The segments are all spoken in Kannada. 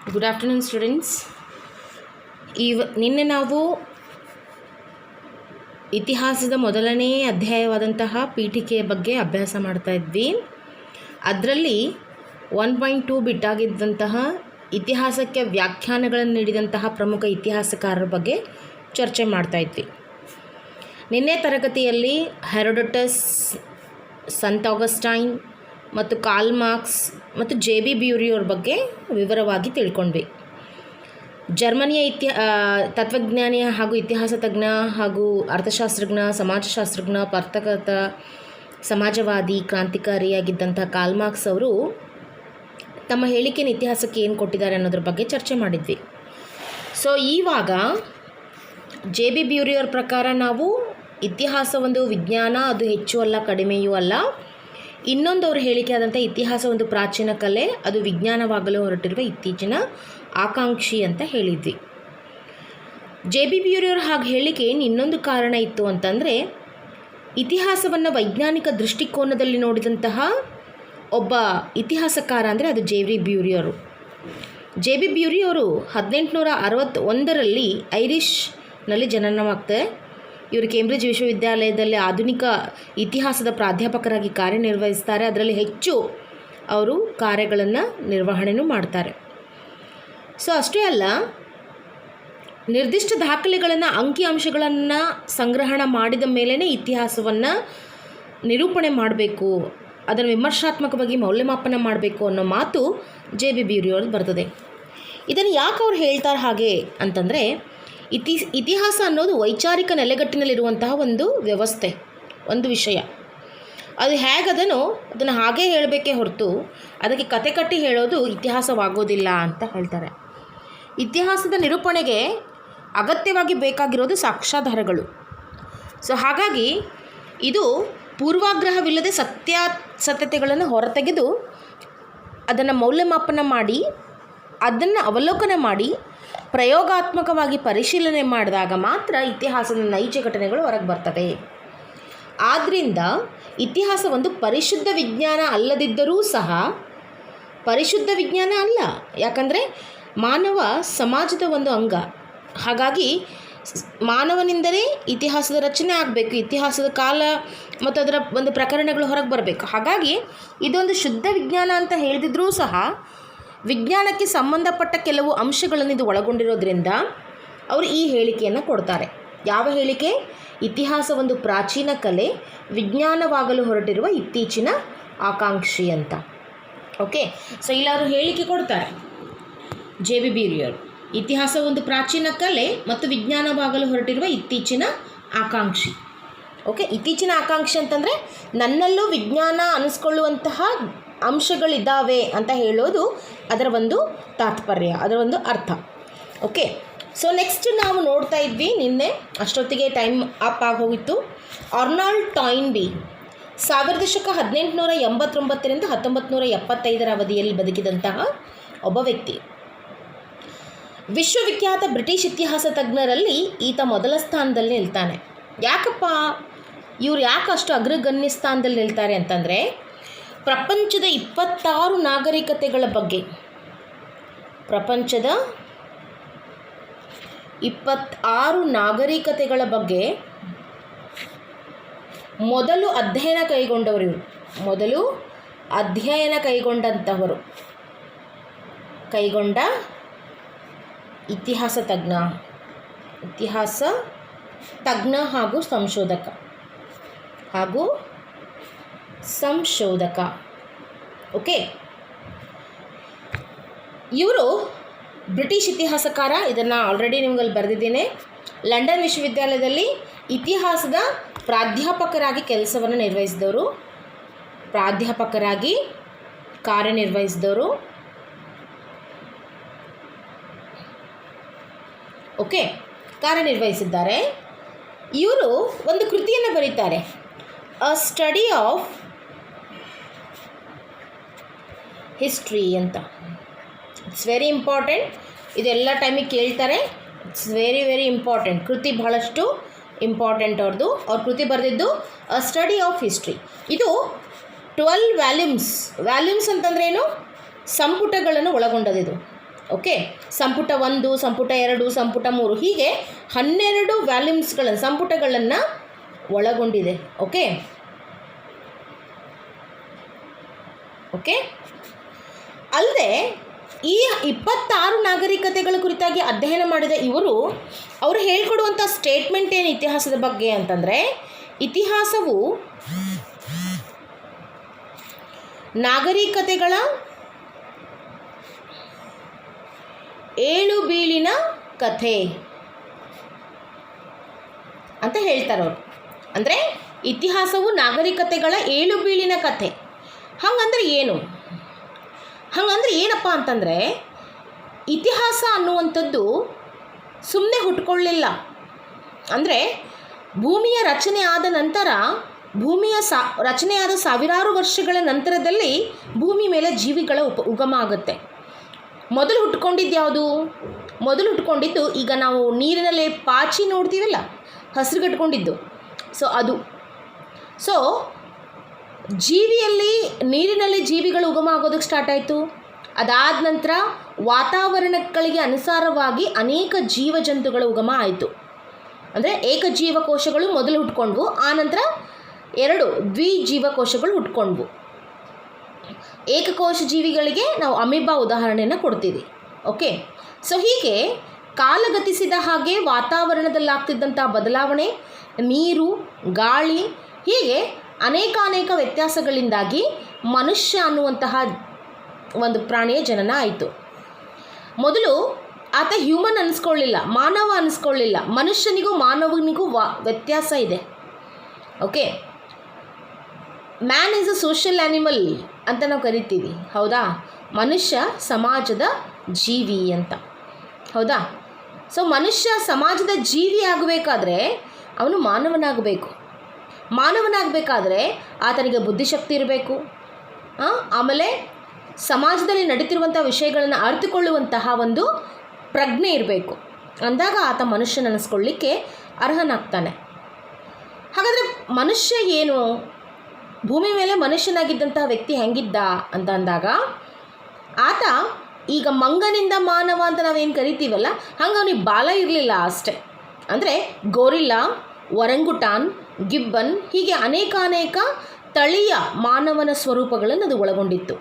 Good afternoon students. ನಿನ್ನೆ ನಾವು ಇತಿಹಾಸದ ಮೊದಲನೇ ಅಧ್ಯಾಯವಾದಂತಹ ಪೀಠಿಕೆಯ ಬಗ್ಗೆ ಅಭ್ಯಾಸ ಮಾಡ್ತಾ ಇದ್ವಿ. ಅದರಲ್ಲಿ 1.2 ಬಿಟ್ಟಾಗಿದ್ದಂತಹ ಇತಿಹಾಸಕ್ಕೆ ವ್ಯಾಖ್ಯಾನಗಳನ್ನು ನೀಡಿದಂತಹ ಪ್ರಮುಖ ಇತಿಹಾಸಕಾರರ ಬಗ್ಗೆ ಚರ್ಚೆ ಮಾಡ್ತಾ ಇದ್ವಿ. ನಿನ್ನೆ ತರಗತಿಯಲ್ಲಿ ಹೆರೋಡೋಟಸ್, ಸಂತ್ ಆಗಸ್ಟೈನ್ ಮತ್ತು ಕಾರ್ಲ್ ಮಾರ್ಕ್ಸ್ ಮತ್ತು ಜೆ.ಬಿ. ಬ್ಯೂರಿಯವ್ರ ಬಗ್ಗೆ ವಿವರವಾಗಿ ತಿಳ್ಕೊಂಡ್ವಿ. ಜರ್ಮನಿಯ ತತ್ವಜ್ಞಾನಿ ಹಾಗೂ ಇತಿಹಾಸ ತಜ್ಞ ಹಾಗೂ ಅರ್ಥಶಾಸ್ತ್ರಜ್ಞ, ಸಮಾಜಶಾಸ್ತ್ರಜ್ಞ, ಪತ್ರಕರ್ತ, ಸಮಾಜವಾದಿ, ಕ್ರಾಂತಿಕಾರಿಯಾಗಿದ್ದಂಥ ಕಾರ್ಲ್ ಮಾರ್ಕ್ಸ್ ಅವರು ತಮ್ಮ ಹೇಳಿಕೆಯನ್ನು ಇತಿಹಾಸಕ್ಕೆ ಏನು ಕೊಟ್ಟಿದ್ದಾರೆ ಅನ್ನೋದ್ರ ಬಗ್ಗೆ ಚರ್ಚೆ ಮಾಡಿದ್ವಿ. ಸೊ ಇವಾಗ ಜೆ.ಬಿ. ಬ್ಯೂರಿಯವ್ರ ಪ್ರಕಾರ ನಾವು ಇತಿಹಾಸ ಒಂದು ವಿಜ್ಞಾನ, ಅದು ಹೆಚ್ಚು ಅಲ್ಲ ಕಡಿಮೆಯೂ ಅಲ್ಲ. ಇನ್ನೊಂದು ಅವ್ರ ಹೇಳಿಕೆ ಆದಂಥ ಇತಿಹಾಸ ಒಂದು ಪ್ರಾಚೀನ ಕಲೆ, ಅದು ವಿಜ್ಞಾನವಾಗಲು ಹೊರಟಿರುವ ಇತ್ತೀಚಿನ ಆಕಾಂಕ್ಷಿ ಅಂತ ಹೇಳಿದ್ವಿ. ಜೆ.ಬಿ. ಬ್ಯೂರಿಯವ್ರ ಹಾಗೆ ಹೇಳಿಕೆ ಇನ್ನೊಂದು ಕಾರಣ ಇತ್ತು ಅಂತಂದರೆ, ಇತಿಹಾಸವನ್ನು ವೈಜ್ಞಾನಿಕ ದೃಷ್ಟಿಕೋನದಲ್ಲಿ ನೋಡಿದಂತಹ ಒಬ್ಬ ಇತಿಹಾಸಕಾರ ಅಂದರೆ ಅದು ಜೆ.ಬಿ. ಬ್ಯೂರಿಯವರು. ಜೆ.ಬಿ. ಬ್ಯೂರಿಯವರು 1861ರಲ್ಲಿ ಐರಿಷ್ನಲ್ಲಿ ಜನನವಾಗ್ತಾರೆ. ಇವರು ಕೇಂಬ್ರಿಡ್ಜ್ ವಿಶ್ವವಿದ್ಯಾಲಯದಲ್ಲಿ ಆಧುನಿಕ ಇತಿಹಾಸದ ಪ್ರಾಧ್ಯಾಪಕರಾಗಿ ಕಾರ್ಯನಿರ್ವಹಿಸ್ತಾರೆ. ಅದರಲ್ಲಿ ಹೆಚ್ಚು ಅವರು ಕಾರ್ಯಗಳನ್ನು ನಿರ್ವಹಣೆಯೂ ಮಾಡ್ತಾರೆ. ಸೊ ಅಷ್ಟೇ ಅಲ್ಲ, ನಿರ್ದಿಷ್ಟ ದಾಖಲೆಗಳನ್ನು, ಅಂಕಿಅಂಶಗಳನ್ನು ಸಂಗ್ರಹಣ ಮಾಡಿದ ಮೇಲೇ ಇತಿಹಾಸವನ್ನು ನಿರೂಪಣೆ ಮಾಡಬೇಕು, ಅದನ್ನು ವಿಮರ್ಶಾತ್ಮಕವಾಗಿ ಮೌಲ್ಯಮಾಪನ ಮಾಡಬೇಕು ಅನ್ನೋ ಮಾತು ಜೆ.ಬಿ. ಬ್ಯೂರಿಯವ್ರದ್ದು ಬರ್ತದೆ. ಇದನ್ನು ಯಾಕೆ ಅವ್ರು ಹೇಳ್ತಾರೆ ಹಾಗೆ ಅಂತಂದರೆ, ಇತಿಹಾಸ ಅನ್ನೋದು ವೈಚಾರಿಕ ನೆಲೆಗಟ್ಟಿನಲ್ಲಿರುವಂತಹ ಒಂದು ವ್ಯವಸ್ಥೆ, ಒಂದು ವಿಷಯ. ಅದು ಹೇಗದನೋ ಅದನ್ನು ಹಾಗೇ ಹೇಳಬೇಕೇ ಹೊರತು ಅದಕ್ಕೆ ಕತೆ ಕಟ್ಟಿ ಹೇಳೋದು ಇತಿಹಾಸವಾಗೋದಿಲ್ಲ ಅಂತ ಹೇಳ್ತಾರೆ. ಇತಿಹಾಸದ ನಿರೂಪಣೆಗೆ ಅಗತ್ಯವಾಗಿ ಬೇಕಾಗಿರೋದು ಸಾಕ್ಷ್ಯಾಧಾರಗಳು. ಸೊ ಹಾಗಾಗಿ ಇದು ಪೂರ್ವಾಗ್ರಹವಿಲ್ಲದೆ ಸತ್ಯತೆಗಳನ್ನು ಹೊರತೆಗೆದು ಅದನ್ನು ಮೌಲ್ಯಮಾಪನ ಮಾಡಿ, ಅದನ್ನು ಅವಲೋಕನ ಮಾಡಿ, ಪ್ರಯೋಗಾತ್ಮಕವಾಗಿ ಪರಿಶೀಲನೆ ಮಾಡಿದಾಗ ಮಾತ್ರ ಇತಿಹಾಸದ ನೈಜ ಘಟನೆಗಳು ಹೊರಗೆ ಬರ್ತವೆ. ಆದ್ದರಿಂದ ಇತಿಹಾಸ ಒಂದು ಪರಿಶುದ್ಧ ವಿಜ್ಞಾನ ಅಲ್ಲದಿದ್ದರೂ ಸಹ ಪರಿಶುದ್ಧ ವಿಜ್ಞಾನ ಅಲ್ಲ. ಯಾಕಂದರೆ ಮಾನವ ಸಮಾಜದ ಒಂದು ಅಂಗ. ಹಾಗಾಗಿ ಮಾನವನಿಂದಲೇ ಇತಿಹಾಸದ ರಚನೆ ಆಗಬೇಕು, ಇತಿಹಾಸದ ಕಾಲ ಮತ್ತು ಅದರ ಒಂದು ಪ್ರಕರಣಗಳು ಹೊರಗೆ ಬರಬೇಕು. ಹಾಗಾಗಿ ಇದೊಂದು ಶುದ್ಧ ವಿಜ್ಞಾನ ಅಂತ ಹೇಳಿದಿದ್ರೂ ಸಹ ವಿಜ್ಞಾನಕ್ಕೆ ಸಂಬಂಧಪಟ್ಟ ಕೆಲವು ಅಂಶಗಳನ್ನು ಇದು ಒಳಗೊಂಡಿರೋದ್ರಿಂದ ಅವರು ಈ ಹೇಳಿಕೆಯನ್ನು ಕೊಡ್ತಾರೆ. ಯಾವ ಹೇಳಿಕೆ? ಇತಿಹಾಸ ಒಂದು ಪ್ರಾಚೀನ ಕಲೆ, ವಿಜ್ಞಾನವಾಗಲು ಹೊರಟಿರುವ ಇತ್ತೀಚಿನ ಆಕಾಂಕ್ಷಿ ಅಂತ. ಓಕೆ, ಸೊ ಇಲ್ಲಿ ಅವರು ಹೇಳಿಕೆ ಕೊಡ್ತಾರೆ ಜೆ.ಬಿ. ಬ್ಯೂರಿಯವರು. ಇತಿಹಾಸ ಒಂದು ಪ್ರಾಚೀನ ಕಲೆ ಮತ್ತು ವಿಜ್ಞಾನವಾಗಲು ಹೊರಟಿರುವ ಇತ್ತೀಚಿನ ಆಕಾಂಕ್ಷಿ. ಓಕೆ, ಇತ್ತೀಚಿನ ಆಕಾಂಕ್ಷಿ ಅಂತಂದರೆ ನನ್ನಲ್ಲೂ ವಿಜ್ಞಾನ ಅನ್ನಿಸ್ಕೊಳ್ಳುವಂತಹ ಅಂಶಗಳಿದ್ದಾವೆ ಅಂತ ಹೇಳೋದು ಅದರ ಒಂದು ತಾತ್ಪರ್ಯ, ಅದರ ಒಂದು ಅರ್ಥ. ಓಕೆ, ಸೊ ನೆಕ್ಸ್ಟ್ ನಾವು ನೋಡ್ತಾ ಇದ್ವಿ, ನಿನ್ನೆ ಅಷ್ಟೊತ್ತಿಗೆ ಟೈಮ್ ಅಪ್ ಆಗೋಗಿತ್ತು. ಆರ್ನಾಲ್ಡ್ ಟಾಯ್ನ್ಬಿ 1889ರಿಂದ 1975 ಅವಧಿಯಲ್ಲಿ ಬದುಕಿದಂತಹ ಒಬ್ಬ ವ್ಯಕ್ತಿ. ವಿಶ್ವವಿಖ್ಯಾತ ಬ್ರಿಟಿಷ್ ಇತಿಹಾಸ ತಜ್ಞರಲ್ಲಿ ಈತ ಮೊದಲ ಸ್ಥಾನದಲ್ಲಿ ನಿಲ್ತಾನೆ. ಯಾಕಪ್ಪ ಇವ್ರು ಯಾಕೆ ಅಷ್ಟು ಅಗ್ರಗಣ್ಯ ಸ್ಥಾನದಲ್ಲಿ ನಿಲ್ತಾರೆ ಅಂತಂದರೆ, ಪ್ರಪಂಚದ 26 ನಾಗರಿಕತೆಗಳ ಬಗ್ಗೆ, ಪ್ರಪಂಚದ 26 ನಾಗರಿಕತೆಗಳ ಬಗ್ಗೆ ಮೊದಲು ಅಧ್ಯಯನ ಕೈಗೊಂಡವರು ಇವರು. ಮೊದಲು ಅಧ್ಯಯನ ಕೈಗೊಂಡ ಇತಿಹಾಸ ತಜ್ಞ ಹಾಗೂ ಸಂಶೋಧಕ. ಓಕೆ, ಇವರು ಬ್ರಿಟಿಷ್ ಇತಿಹಾಸಕಾರ. ಇದನ್ನು ಆಲ್ರೆಡಿ ನಿಮಗಲ್ಲಿ ಬರೆದಿದ್ದೇನೆ. ಲಂಡನ್ ವಿಶ್ವವಿದ್ಯಾಲಯದಲ್ಲಿ ಇತಿಹಾಸದ ಪ್ರಾಧ್ಯಾಪಕರಾಗಿ ಕಾರ್ಯನಿರ್ವಹಿಸಿದವರು. ಓಕೆ, ಕಾರ್ಯನಿರ್ವಹಿಸಿದ್ದಾರೆ. ಇವರು ಒಂದು ಕೃತಿಯನ್ನು ಬರೀತಾರೆ, ಅ ಸ್ಟಡಿ ಆಫ್ ಹಿಸ್ಟ್ರಿ ಅಂತ. It's very important. ಇದೆಲ್ಲ ಟೈಮಿಗೆ ಕೇಳ್ತಾರೆ. It's very very important. ಕೃತಿ ಬಹಳಷ್ಟು ಇಂಪಾರ್ಟೆಂಟ್ ಅವ್ರದ್ದು. ಅವ್ರ ಕೃತಿ ಬರೆದಿದ್ದು ಅ ಸ್ಟಡಿ ಆಫ್ ಹಿಸ್ಟ್ರಿ. ಇದು 12 ವ್ಯಾಲ್ಯೂಮ್ಸ್ ಅಂತಂದ್ರೇನು? ಸಂಪುಟಗಳನ್ನು ಒಳಗೊಂಡದಿದು. ಓಕೆ, ಸಂಪುಟ 1, ಸಂಪುಟ 2, ಸಂಪುಟ 3 ಹೀಗೆ 12 ವ್ಯಾಲ್ಯೂಮ್ಸ್ಗಳನ್ನು ಸಂಪುಟಗಳನ್ನು ಒಳಗೊಂಡಿದೆ. ಓಕೆ ಓಕೆ ಅಲ್ಲದೆ ಈ 26 ನಾಗರಿಕತೆಗಳ ಕುರಿತಾಗಿ ಅಧ್ಯಯನ ಮಾಡಿದ ಅವರು ಹೇಳ್ಕೊಡುವಂಥ ಸ್ಟೇಟ್ಮೆಂಟ್ ಏನು ಇತಿಹಾಸದ ಬಗ್ಗೆ ಅಂತಂದರೆ, ಇತಿಹಾಸವು ನಾಗರಿಕತೆಗಳ ಏಳು ಬೀಳಿನ ಕಥೆ ಅಂತ ಹೇಳ್ತಾರೆ ಅವರು. ಅಂದರೆ ಇತಿಹಾಸವು ನಾಗರಿಕತೆಗಳ ಏಳು ಬೀಳಿನ ಕಥೆ. ಹಾಗಂದ್ರೆ ಏನು? ಹಾಗಂದ್ರೆ ಏನಪ್ಪ ಅಂತಂದರೆ, ಇತಿಹಾಸ ಅನ್ನುವಂಥದ್ದು ಸುಮ್ಮನೆ ಹುಟ್ಕೊಳ್ಳಿಲ್ಲ. ಅಂದರೆ ಭೂಮಿಯ ರಚನೆ ಆದ ನಂತರ, ರಚನೆಯಾದ ಸಾವಿರಾರು ವರ್ಷಗಳ ನಂತರದಲ್ಲಿ ಭೂಮಿ ಮೇಲೆ ಜೀವಿಗಳ ಉಗಮ ಆಗುತ್ತೆ. ಮೊದಲು ಹುಟ್ಕೊಂಡಿದ್ದು ಯಾವುದು? ಮೊದಲು ಹುಟ್ಕೊಂಡಿದ್ದು ಈಗ ನಾವು ನೀರಿನಲ್ಲಿ ಪಾಚಿ ನೋಡ್ತೀವಲ್ಲ, ಹಸಿರುಗಟ್ಕೊಂಡಿದ್ದು, ಅದು. ನೀರಿನಲ್ಲಿ ಜೀವಿಗಳು ಉಗಮ ಆಗೋದಕ್ಕೆ ಸ್ಟಾರ್ಟ್ ಆಯಿತು. ಅದಾದ ನಂತರ ವಾತಾವರಣಗಳಿಗೆ ಅನುಸಾರವಾಗಿ ಅನೇಕ ಜೀವಜಂತುಗಳ ಉಗಮ ಆಯಿತು. ಅಂದರೆ ಏಕಜೀವಕೋಶಗಳು ಮೊದಲು ಹುಟ್ಕೊಂಡ್ವು, ಆನಂತರ 2 ದ್ವಿಜೀವಕೋಶಗಳು ಹುಟ್ಕೊಂಡ್ವು. ಏಕಕೋಶ ಜೀವಿಗಳಿಗೆ ನಾವು ಅಮೀಬಾ ಉದಾಹರಣೆಯನ್ನು ಕೊಡ್ತೀವಿ. ಓಕೆ, ಹೀಗೆ ಕಾಲಗತಿಸಿದ ಹಾಗೆ ವಾತಾವರಣದಲ್ಲಾಗ್ತಿದ್ದಂಥ ಬದಲಾವಣೆ, ನೀರು, ಗಾಳಿ, ಹೀಗೆ ಅನೇಕ ವ್ಯತ್ಯಾಸಗಳಿಂದಾಗಿ ಮನುಷ್ಯ ಅನ್ನುವಂತಹ ಒಂದು ಪ್ರಾಣಿಯ ಜನನ ಆಯಿತು. ಮೊದಲು ಆತ ಹ್ಯೂಮನ್ ಅನ್ನಿಸ್ಕೊಳ್ಳಿಲ್ಲ, ಮಾನವ ಅನ್ನಿಸ್ಕೊಳ್ಳಿಲ್ಲ. ಮನುಷ್ಯನಿಗೂ ಮಾನವನಿಗೂ ವ್ಯತ್ಯಾಸ ಇದೆ. Okay, man is a social animal ಅಂತ ನಾವು ಕರಿತೀವಿ, ಹೌದಾ? ಮನುಷ್ಯ ಸಮಾಜದ ಜೀವಿ ಅಂತ, ಹೌದಾ? ಮನುಷ್ಯ ಸಮಾಜದ ಜೀವಿ ಆಗಬೇಕಾದ್ರೆ ಅವನು ಮಾನವನಾಗಬೇಕಾದ್ರೆ ಆತನಿಗೆ ಬುದ್ಧಿಶಕ್ತಿ ಇರಬೇಕು. ಆಮೇಲೆ ಸಮಾಜದಲ್ಲಿ ನಡೀತಿರುವಂಥ ವಿಷಯಗಳನ್ನು ಅರಿತುಕೊಳ್ಳುವಂತಹ ಒಂದು ಪ್ರಜ್ಞೆ ಇರಬೇಕು. ಅಂದಾಗ ಆತ ಮನುಷ್ಯನ ಅನ್ನಿಸ್ಕೊಳ್ಳಿಕ್ಕೆ ಅರ್ಹನಾಗ್ತಾನೆ. ಹಾಗಾದರೆ ಮನುಷ್ಯ ಏನು? ಭೂಮಿ ಮೇಲೆ ಮನುಷ್ಯನಾಗಿದ್ದಂತಹ ವ್ಯಕ್ತಿ ಹೆಂಗಿದ್ದ ಅಂತ ಅಂದಾಗ, ಆತ ಈಗ ಮಂಗನಿಂದ ಮಾನವ ಅಂತ ನಾವೇನು ಕರಿತೀವಲ್ಲ, ಹಂಗೆ ಅವನಿಗೆ ಬಾಲ ಇರಲಿಲ್ಲ ಅಷ್ಟೆ. ಅಂದರೆ ಗೋರಿಲ್ಲಾ, ಒರಂಗುಟಾನ್, ಗಿಬ್ಬನ್, ಹೀಗೆ ಅನೇಕ ತಳಿಯ ಮಾನವನ ಸ್ವರೂಪಗಳನ್ನು ಅದು ಒಳಗೊಂಡಿತ್ತು.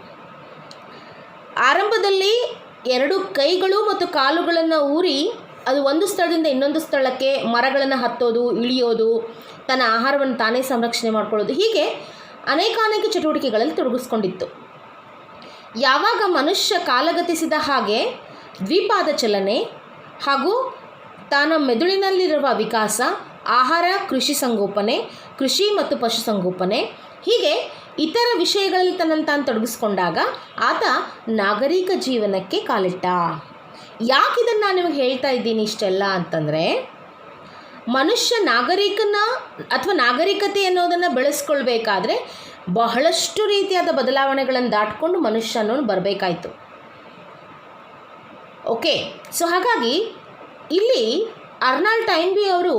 ಆರಂಭದಲ್ಲಿ 2 ಕೈಗಳು ಮತ್ತು ಕಾಲುಗಳನ್ನು ಊರಿ ಅದು ಒಂದು ಸ್ಥಳದಿಂದ ಇನ್ನೊಂದು ಸ್ಥಳಕ್ಕೆ ಮರಗಳನ್ನು ಹತ್ತೋದು, ಇಳಿಯೋದು, ತನ್ನ ಆಹಾರವನ್ನು ತಾನೇ ಸಂರಕ್ಷಣೆ ಮಾಡ್ಕೊಳ್ಳೋದು, ಹೀಗೆ ಅನೇಕ ಚಟುವಟಿಕೆಗಳಲ್ಲಿ ತೊಡಗಿಸ್ಕೊಂಡಿತ್ತು. ಯಾವಾಗ ಮನುಷ್ಯ ಕಾಲಗತಿಸಿದ ಹಾಗೆ ದ್ವಿಪಾದ ಚಲನೆ ಹಾಗೂ ತನ್ನ ಮೆದುಳಿನಲ್ಲಿರುವ ವಿಕಾಸ, ಆಹಾರ, ಕೃಷಿ ಸಂಗೋಪನೆ, ಕೃಷಿ ಮತ್ತು ಪಶುಸಂಗೋಪನೆ, ಹೀಗೆ ಇತರ ವಿಷಯಗಳಲ್ಲಿ ತನ್ನನ್ನು ತೊಡಗಿಸ್ಕೊಂಡಾಗ ಆತ ನಾಗರಿಕ ಜೀವನಕ್ಕೆ ಕಾಲಿಟ್ಟ. ಯಾಕೆ ಇದನ್ನು ನಾನು ನಿಮಗೆ ಹೇಳ್ತಾ ಇದ್ದೀನಿ ಇಷ್ಟೆಲ್ಲ ಅಂತಂದರೆ, ಮನುಷ್ಯ ನಾಗರಿಕತೆ ಅನ್ನೋದನ್ನು ಬೆಳೆಸ್ಕೊಳ್ಬೇಕಾದ್ರೆ ಬಹಳಷ್ಟು ರೀತಿಯಾದ ಬದಲಾವಣೆಗಳನ್ನು ದಾಟಿಕೊಂಡು ಮನುಷ್ಯ ಅನ್ನೋನು ಬರಬೇಕಾಯಿತು. ಓಕೆ, ಹಾಗಾಗಿ ಇಲ್ಲಿ ಅರ್ನಾಲ್ಡ್ ಟೈನ್ಬಿ ಅವರು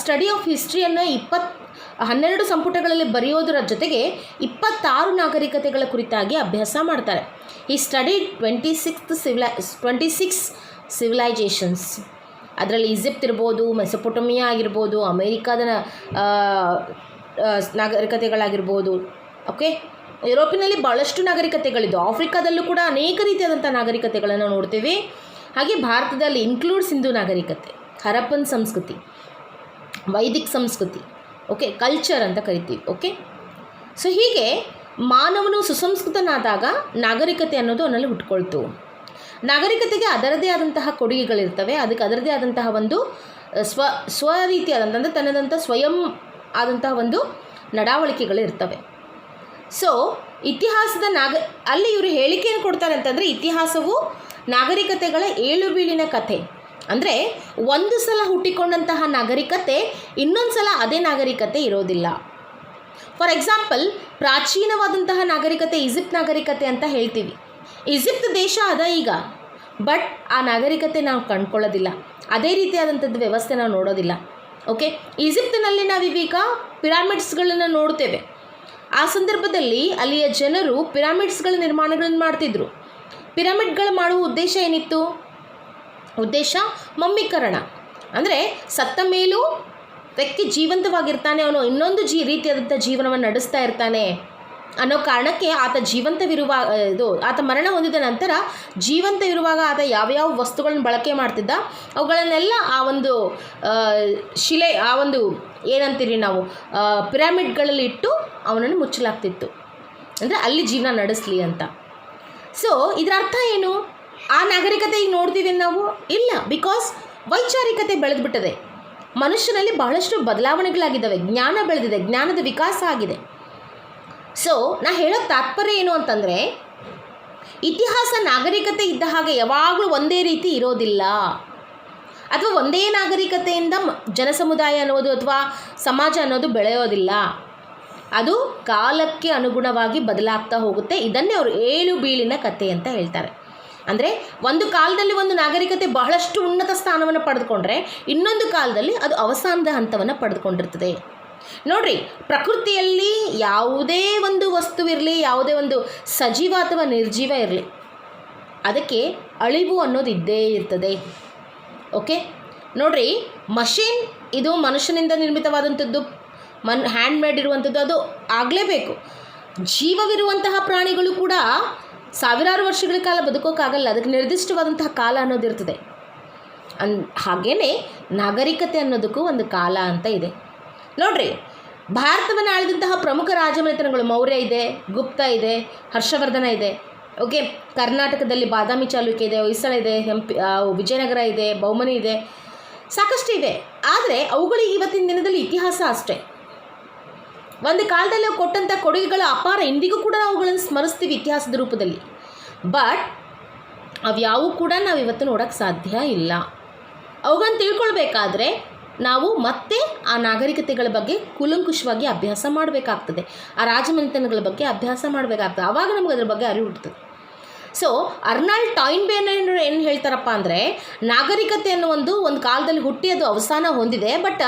ಸ್ಟಡಿ ಆಫ್ ಹಿಸ್ಟ್ರಿಯನ್ನು 12 ಸಂಪುಟಗಳಲ್ಲಿ ಬರೆಯೋದರ ಜೊತೆಗೆ 26 ನಾಗರಿಕತೆಗಳ ಕುರಿತಾಗಿ ಅಭ್ಯಾಸ ಮಾಡ್ತಾರೆ. ಈ ಸ್ಟಡಿ 26 ಸಿವಿಲೈಜೇಷನ್ಸ್. ಅದರಲ್ಲಿ ಈಜಿಪ್ಟ್ ಇರ್ಬೋದು, ಮೆಸೊಪೊಟಮಿಯಾ ಆಗಿರ್ಬೋದು, ಅಮೇರಿಕಾದ ನಾಗರಿಕತೆಗಳಾಗಿರ್ಬೋದು. ಓಕೆ, ಯುರೋಪಿನಲ್ಲಿ ಭಾಳಷ್ಟು ನಾಗರಿಕತೆಗಳಿದ್ದು, ಆಫ್ರಿಕಾದಲ್ಲೂ ಕೂಡ ಅನೇಕ ರೀತಿಯಾದಂಥ ನಾಗರಿಕತೆಗಳನ್ನು ನೋಡ್ತೀವಿ. ಹಾಗೆ ಭಾರತದಲ್ಲಿ ಇನ್ಕ್ಲೂಡ್ ಸಿಂಧು ನಾಗರಿಕತೆ, ಹರಪ್ಪನ್ ಸಂಸ್ಕೃತಿ, ವೈದಿಕ್ ಸಂಸ್ಕೃತಿ, ಓಕೆ, ಕಲ್ಚರ್ ಅಂತ ಕರಿತೀವಿ. ಓಕೆ, ಹೀಗೆ ಮಾನವನು ಸುಸಂಸ್ಕೃತನಾದಾಗ ನಾಗರಿಕತೆ ಅನ್ನೋದು ಅವನಲ್ಲಿ ಹುಟ್ಕೊಳ್ತು. ನಾಗರಿಕತೆಗೆ ಅದರದೇ ಆದಂತಹ ಕೊಡುಗೆಗಳಿರ್ತವೆ, ಅದಕ್ಕೆ ಅದರದೇ ಆದಂತಹ ಒಂದು ಸ್ವರೀತಿಯಾದಂಥ ತನ್ನದಂಥ ಸ್ವಯಂ ಆದಂತಹ ಒಂದು ನಡಾವಳಿಕೆಗಳಿರ್ತವೆ. ಇತಿಹಾಸದ ಅಲ್ಲಿ ಇವರು ಹೇಳಿಕೆಯನ್ನು ಕೊಡ್ತಾರೆ ಅಂತಂದರೆ, ಇತಿಹಾಸವು ನಾಗರಿಕತೆಗಳ ಏಳು ಬೀಳಿನ ಕಥೆ. ಅಂದರೆ ಒಂದು ಸಲ ಹುಟ್ಟಿಕೊಂಡಂತಹ ನಾಗರಿಕತೆ ಇನ್ನೊಂದು ಸಲ ಅದೇ ನಾಗರಿಕತೆ ಇರೋದಿಲ್ಲ. ಫಾರ್ ಎಕ್ಸಾಂಪಲ್, ಪ್ರಾಚೀನವಾದಂತಹ ನಾಗರಿಕತೆ ಈಜಿಪ್ಟ್ ನಾಗರಿಕತೆ ಅಂತ ಹೇಳ್ತೀವಿ. ಈಜಿಪ್ಟ್ ದೇಶ ಅದ ಈಗ, ಬಟ್ ಆ ನಾಗರಿಕತೆ ನಾವು ಕಂಡ್ಕೊಳ್ಳೋದಿಲ್ಲ, ಅದೇ ರೀತಿಯಾದಂಥದ್ದು ವ್ಯವಸ್ಥೆ ನಾವು ನೋಡೋದಿಲ್ಲ. ಓಕೆ, ಈಜಿಪ್ಟಿನಲ್ಲಿ ನಾವೀಗ ಪಿರಾಮಿಡ್ಸ್ಗಳನ್ನು ನೋಡ್ತೇವೆ. ಆ ಸಂದರ್ಭದಲ್ಲಿ ಅಲ್ಲಿಯ ಜನರು ಪಿರಾಮಿಡ್ಸ್ಗಳ ನಿರ್ಮಾಣಗಳನ್ನು ಮಾಡ್ತಿದ್ರು. ಪಿರಮಿಡ್ಗಳು ಮಾಡುವ ಉದ್ದೇಶ ಏನಿತ್ತು? ಉದ್ದೇಶ ಮಮ್ಮೀಕರಣ, ಅಂದರೆ ಸತ್ತ ಮೇಲೂ ವ್ಯಕ್ತಿ ಜೀವಂತವಾಗಿರ್ತಾನೆ, ಅವನು ಇನ್ನೊಂದು ರೀತಿಯಾದಂಥ ಜೀವನವನ್ನು ನಡೆಸ್ತಾ ಇರ್ತಾನೆ ಅನ್ನೋ ಕಾರಣಕ್ಕೆ ಆತ ಆತ ಮರಣ ಹೊಂದಿದ ನಂತರ ಜೀವಂತವಿರುವಾಗ ಆತ ಯಾವ್ಯಾವ ವಸ್ತುಗಳನ್ನ ಬಳಕೆ ಮಾಡ್ತಿದ್ದ ಅವುಗಳನ್ನೆಲ್ಲ ಆ ಒಂದು ಶಿಲೆ, ಆ ಒಂದು ಏನಂತೀರಿ ನಾವು ಪಿರಮಿಡ್ಗಳಲ್ಲಿ ಇಟ್ಟು ಅವನನ್ನು ಮುಚ್ಚಲಾಗ್ತಿತ್ತು, ಅಂದರೆ ಅಲ್ಲಿ ಜೀವನ ನಡೆಸಲಿ ಅಂತ. ಸೊ ಇದರ ಅರ್ಥ ಏನು? ಆ ನಾಗರಿಕತೆ ಈಗ ನೋಡ್ತೀವಿ ನಾವು? ಇಲ್ಲ, ಬಿಕಾಸ್ ವೈಚಾರಿಕತೆ ಬೆಳೆದ್ಬಿಟ್ಟದೆ, ಮನುಷ್ಯನಲ್ಲಿ ಬಹಳಷ್ಟು ಬದಲಾವಣೆಗಳಾಗಿದ್ದಾವೆ, ಜ್ಞಾನ ಬೆಳೆದಿದೆ, ಜ್ಞಾನದ ವಿಕಾಸ ಆಗಿದೆ. ಸೊ ನಾ ಹೇಳೋ ತಾತ್ಪರ್ಯ ಏನು ಅಂತಂದರೆ, ಇತಿಹಾಸ ನಾಗರಿಕತೆ ಇದ್ದ ಹಾಗೆ ಯಾವಾಗಲೂ ಒಂದೇ ರೀತಿ ಇರೋದಿಲ್ಲ, ಅಥವಾ ಒಂದೇ ನಾಗರಿಕತೆಯಿಂದ ಜನಸಮುದಾಯ ಅನ್ನೋದು ಅಥವಾ ಸಮಾಜ ಅನ್ನೋದು ಬೆಳೆಯೋದಿಲ್ಲ. ಅದು ಕಾಲಕ್ಕೆ ಅನುಗುಣವಾಗಿ ಬದಲಾಗ್ತಾ ಹೋಗುತ್ತೆ. ಇದನ್ನೇ ಅವರು 7 ಬೀಳಿನ ಕಥೆ ಅಂತ ಹೇಳ್ತಾರೆ. ಅಂದರೆ ಒಂದು ಕಾಲದಲ್ಲಿ ಒಂದು ನಾಗರಿಕತೆ ಬಹಳಷ್ಟು ಉನ್ನತ ಸ್ಥಾನವನ್ನು ಪಡೆದುಕೊಂಡ್ರೆ ಇನ್ನೊಂದು ಕಾಲದಲ್ಲಿ ಅದು ಅವಸಾನದ ಹಂತವನ್ನು ಪಡೆದುಕೊಂಡಿರ್ತದೆ. ನೋಡ್ರಿ, ಪ್ರಕೃತಿಯಲ್ಲಿ ಯಾವುದೇ ಒಂದು ವಸ್ತುವಿರಲಿ, ಯಾವುದೇ ಒಂದು ಸಜೀವ ಅಥವಾ ನಿರ್ಜೀವ ಇರಲಿ, ಅದಕ್ಕೆ ಅಳಿವು ಅನ್ನೋದು ಇದ್ದೇ ಇರ್ತದೆ. ಓಕೆ, ನೋಡ್ರಿ, ಮಷೀನ್ ಇದು ಮನುಷ್ಯನಿಂದ ನಿರ್ಮಿತವಾದಂಥದ್ದು, ಹ್ಯಾಂಡ್ಮೇಡ್ ಇರುವಂಥದ್ದು, ಅದು ಆಗಲೇಬೇಕು. ಜೀವವಿರುವಂತಹ ಪ್ರಾಣಿಗಳು ಕೂಡ ಸಾವಿರಾರು ವರ್ಷಗಳ ಕಾಲ ಬದುಕೋಕ್ಕಾಗಲ್ಲ, ಅದಕ್ಕೆ ನಿರ್ದಿಷ್ಟವಾದಂತಹ ಕಾಲ ಅನ್ನೋದಿರ್ತದೆ. ಹಾಗೇ ನಾಗರಿಕತೆ ಅನ್ನೋದಕ್ಕೂ ಒಂದು ಕಾಲ ಅಂತ ಇದೆ. ನೋಡ್ರಿ, ಭಾರತವನ್ನು ಆಳಿದಂತಹ ಪ್ರಮುಖ ರಾಜಮನೆತನಗಳು ಮೌರ್ಯ ಇದೆ, ಗುಪ್ತ ಇದೆ, ಹರ್ಷವರ್ಧನ ಇದೆ. ಓಕೆ, ಕರ್ನಾಟಕದಲ್ಲಿ ಬಾದಾಮಿ ಚಾಲುಕ್ಯ ಇದೆ, ಹೊಯ್ಸಳ ಇದೆ, ವಿಜಯನಗರ ಇದೆ, ಬೌಮನಿ ಇದೆ, ಸಾಕಷ್ಟು ಇವೆ. ಆದರೆ ಅವುಗಳಿಗೆ ಇವತ್ತಿನ ದಿನದಲ್ಲಿ ಇತಿಹಾಸ ಅಷ್ಟೇ. ಒಂದು ಕಾಲದಲ್ಲಿ ಅವು ಕೊಟ್ಟಂಥ ಕೊಡುಗೆಗಳು ಅಪಾರ, ಇಂದಿಗೂ ಕೂಡ ನಾವು ಅವುಗಳನ್ನು ಸ್ಮರಿಸ್ತೀವಿ ಇತಿಹಾಸದ ರೂಪದಲ್ಲಿ. ಬಟ್ ಅವ್ಯಾವೂ ಕೂಡ ನಾವು ಇವತ್ತು ನೋಡೋಕ್ಕೆ ಸಾಧ್ಯ ಇಲ್ಲ. ಅವುಗಳನ್ನು ತಿಳ್ಕೊಳ್ಬೇಕಾದ್ರೆ ನಾವು ಮತ್ತೆ ಆ ನಾಗರಿಕತೆಗಳ ಬಗ್ಗೆ ಕೂಲಂಕುಷವಾಗಿ ಅಭ್ಯಾಸ ಮಾಡಬೇಕಾಗ್ತದೆ, ಆ ರಾಜಮನೆತನಗಳ ಬಗ್ಗೆ ಅಭ್ಯಾಸ ಮಾಡಬೇಕಾಗ್ತದೆ. ಆವಾಗ ನಮಗೆ ಅದ್ರ ಬಗ್ಗೆ ಅರಿವು ಹುಡ್ತದೆ. ಸೊ ಅರ್ನಾಲ್ಡ್ ಟಾಯ್ನ್ಬೇ ಏನು ಹೇಳ್ತಾರಪ್ಪ ಅಂದರೆ, ನಾಗರಿಕತೆ ಅನ್ನೋ ಒಂದು ಕಾಲದಲ್ಲಿ ಹುಟ್ಟಿ ಅದು ಅವಸಾನ ಹೊಂದಿದೆ, ಬಟ್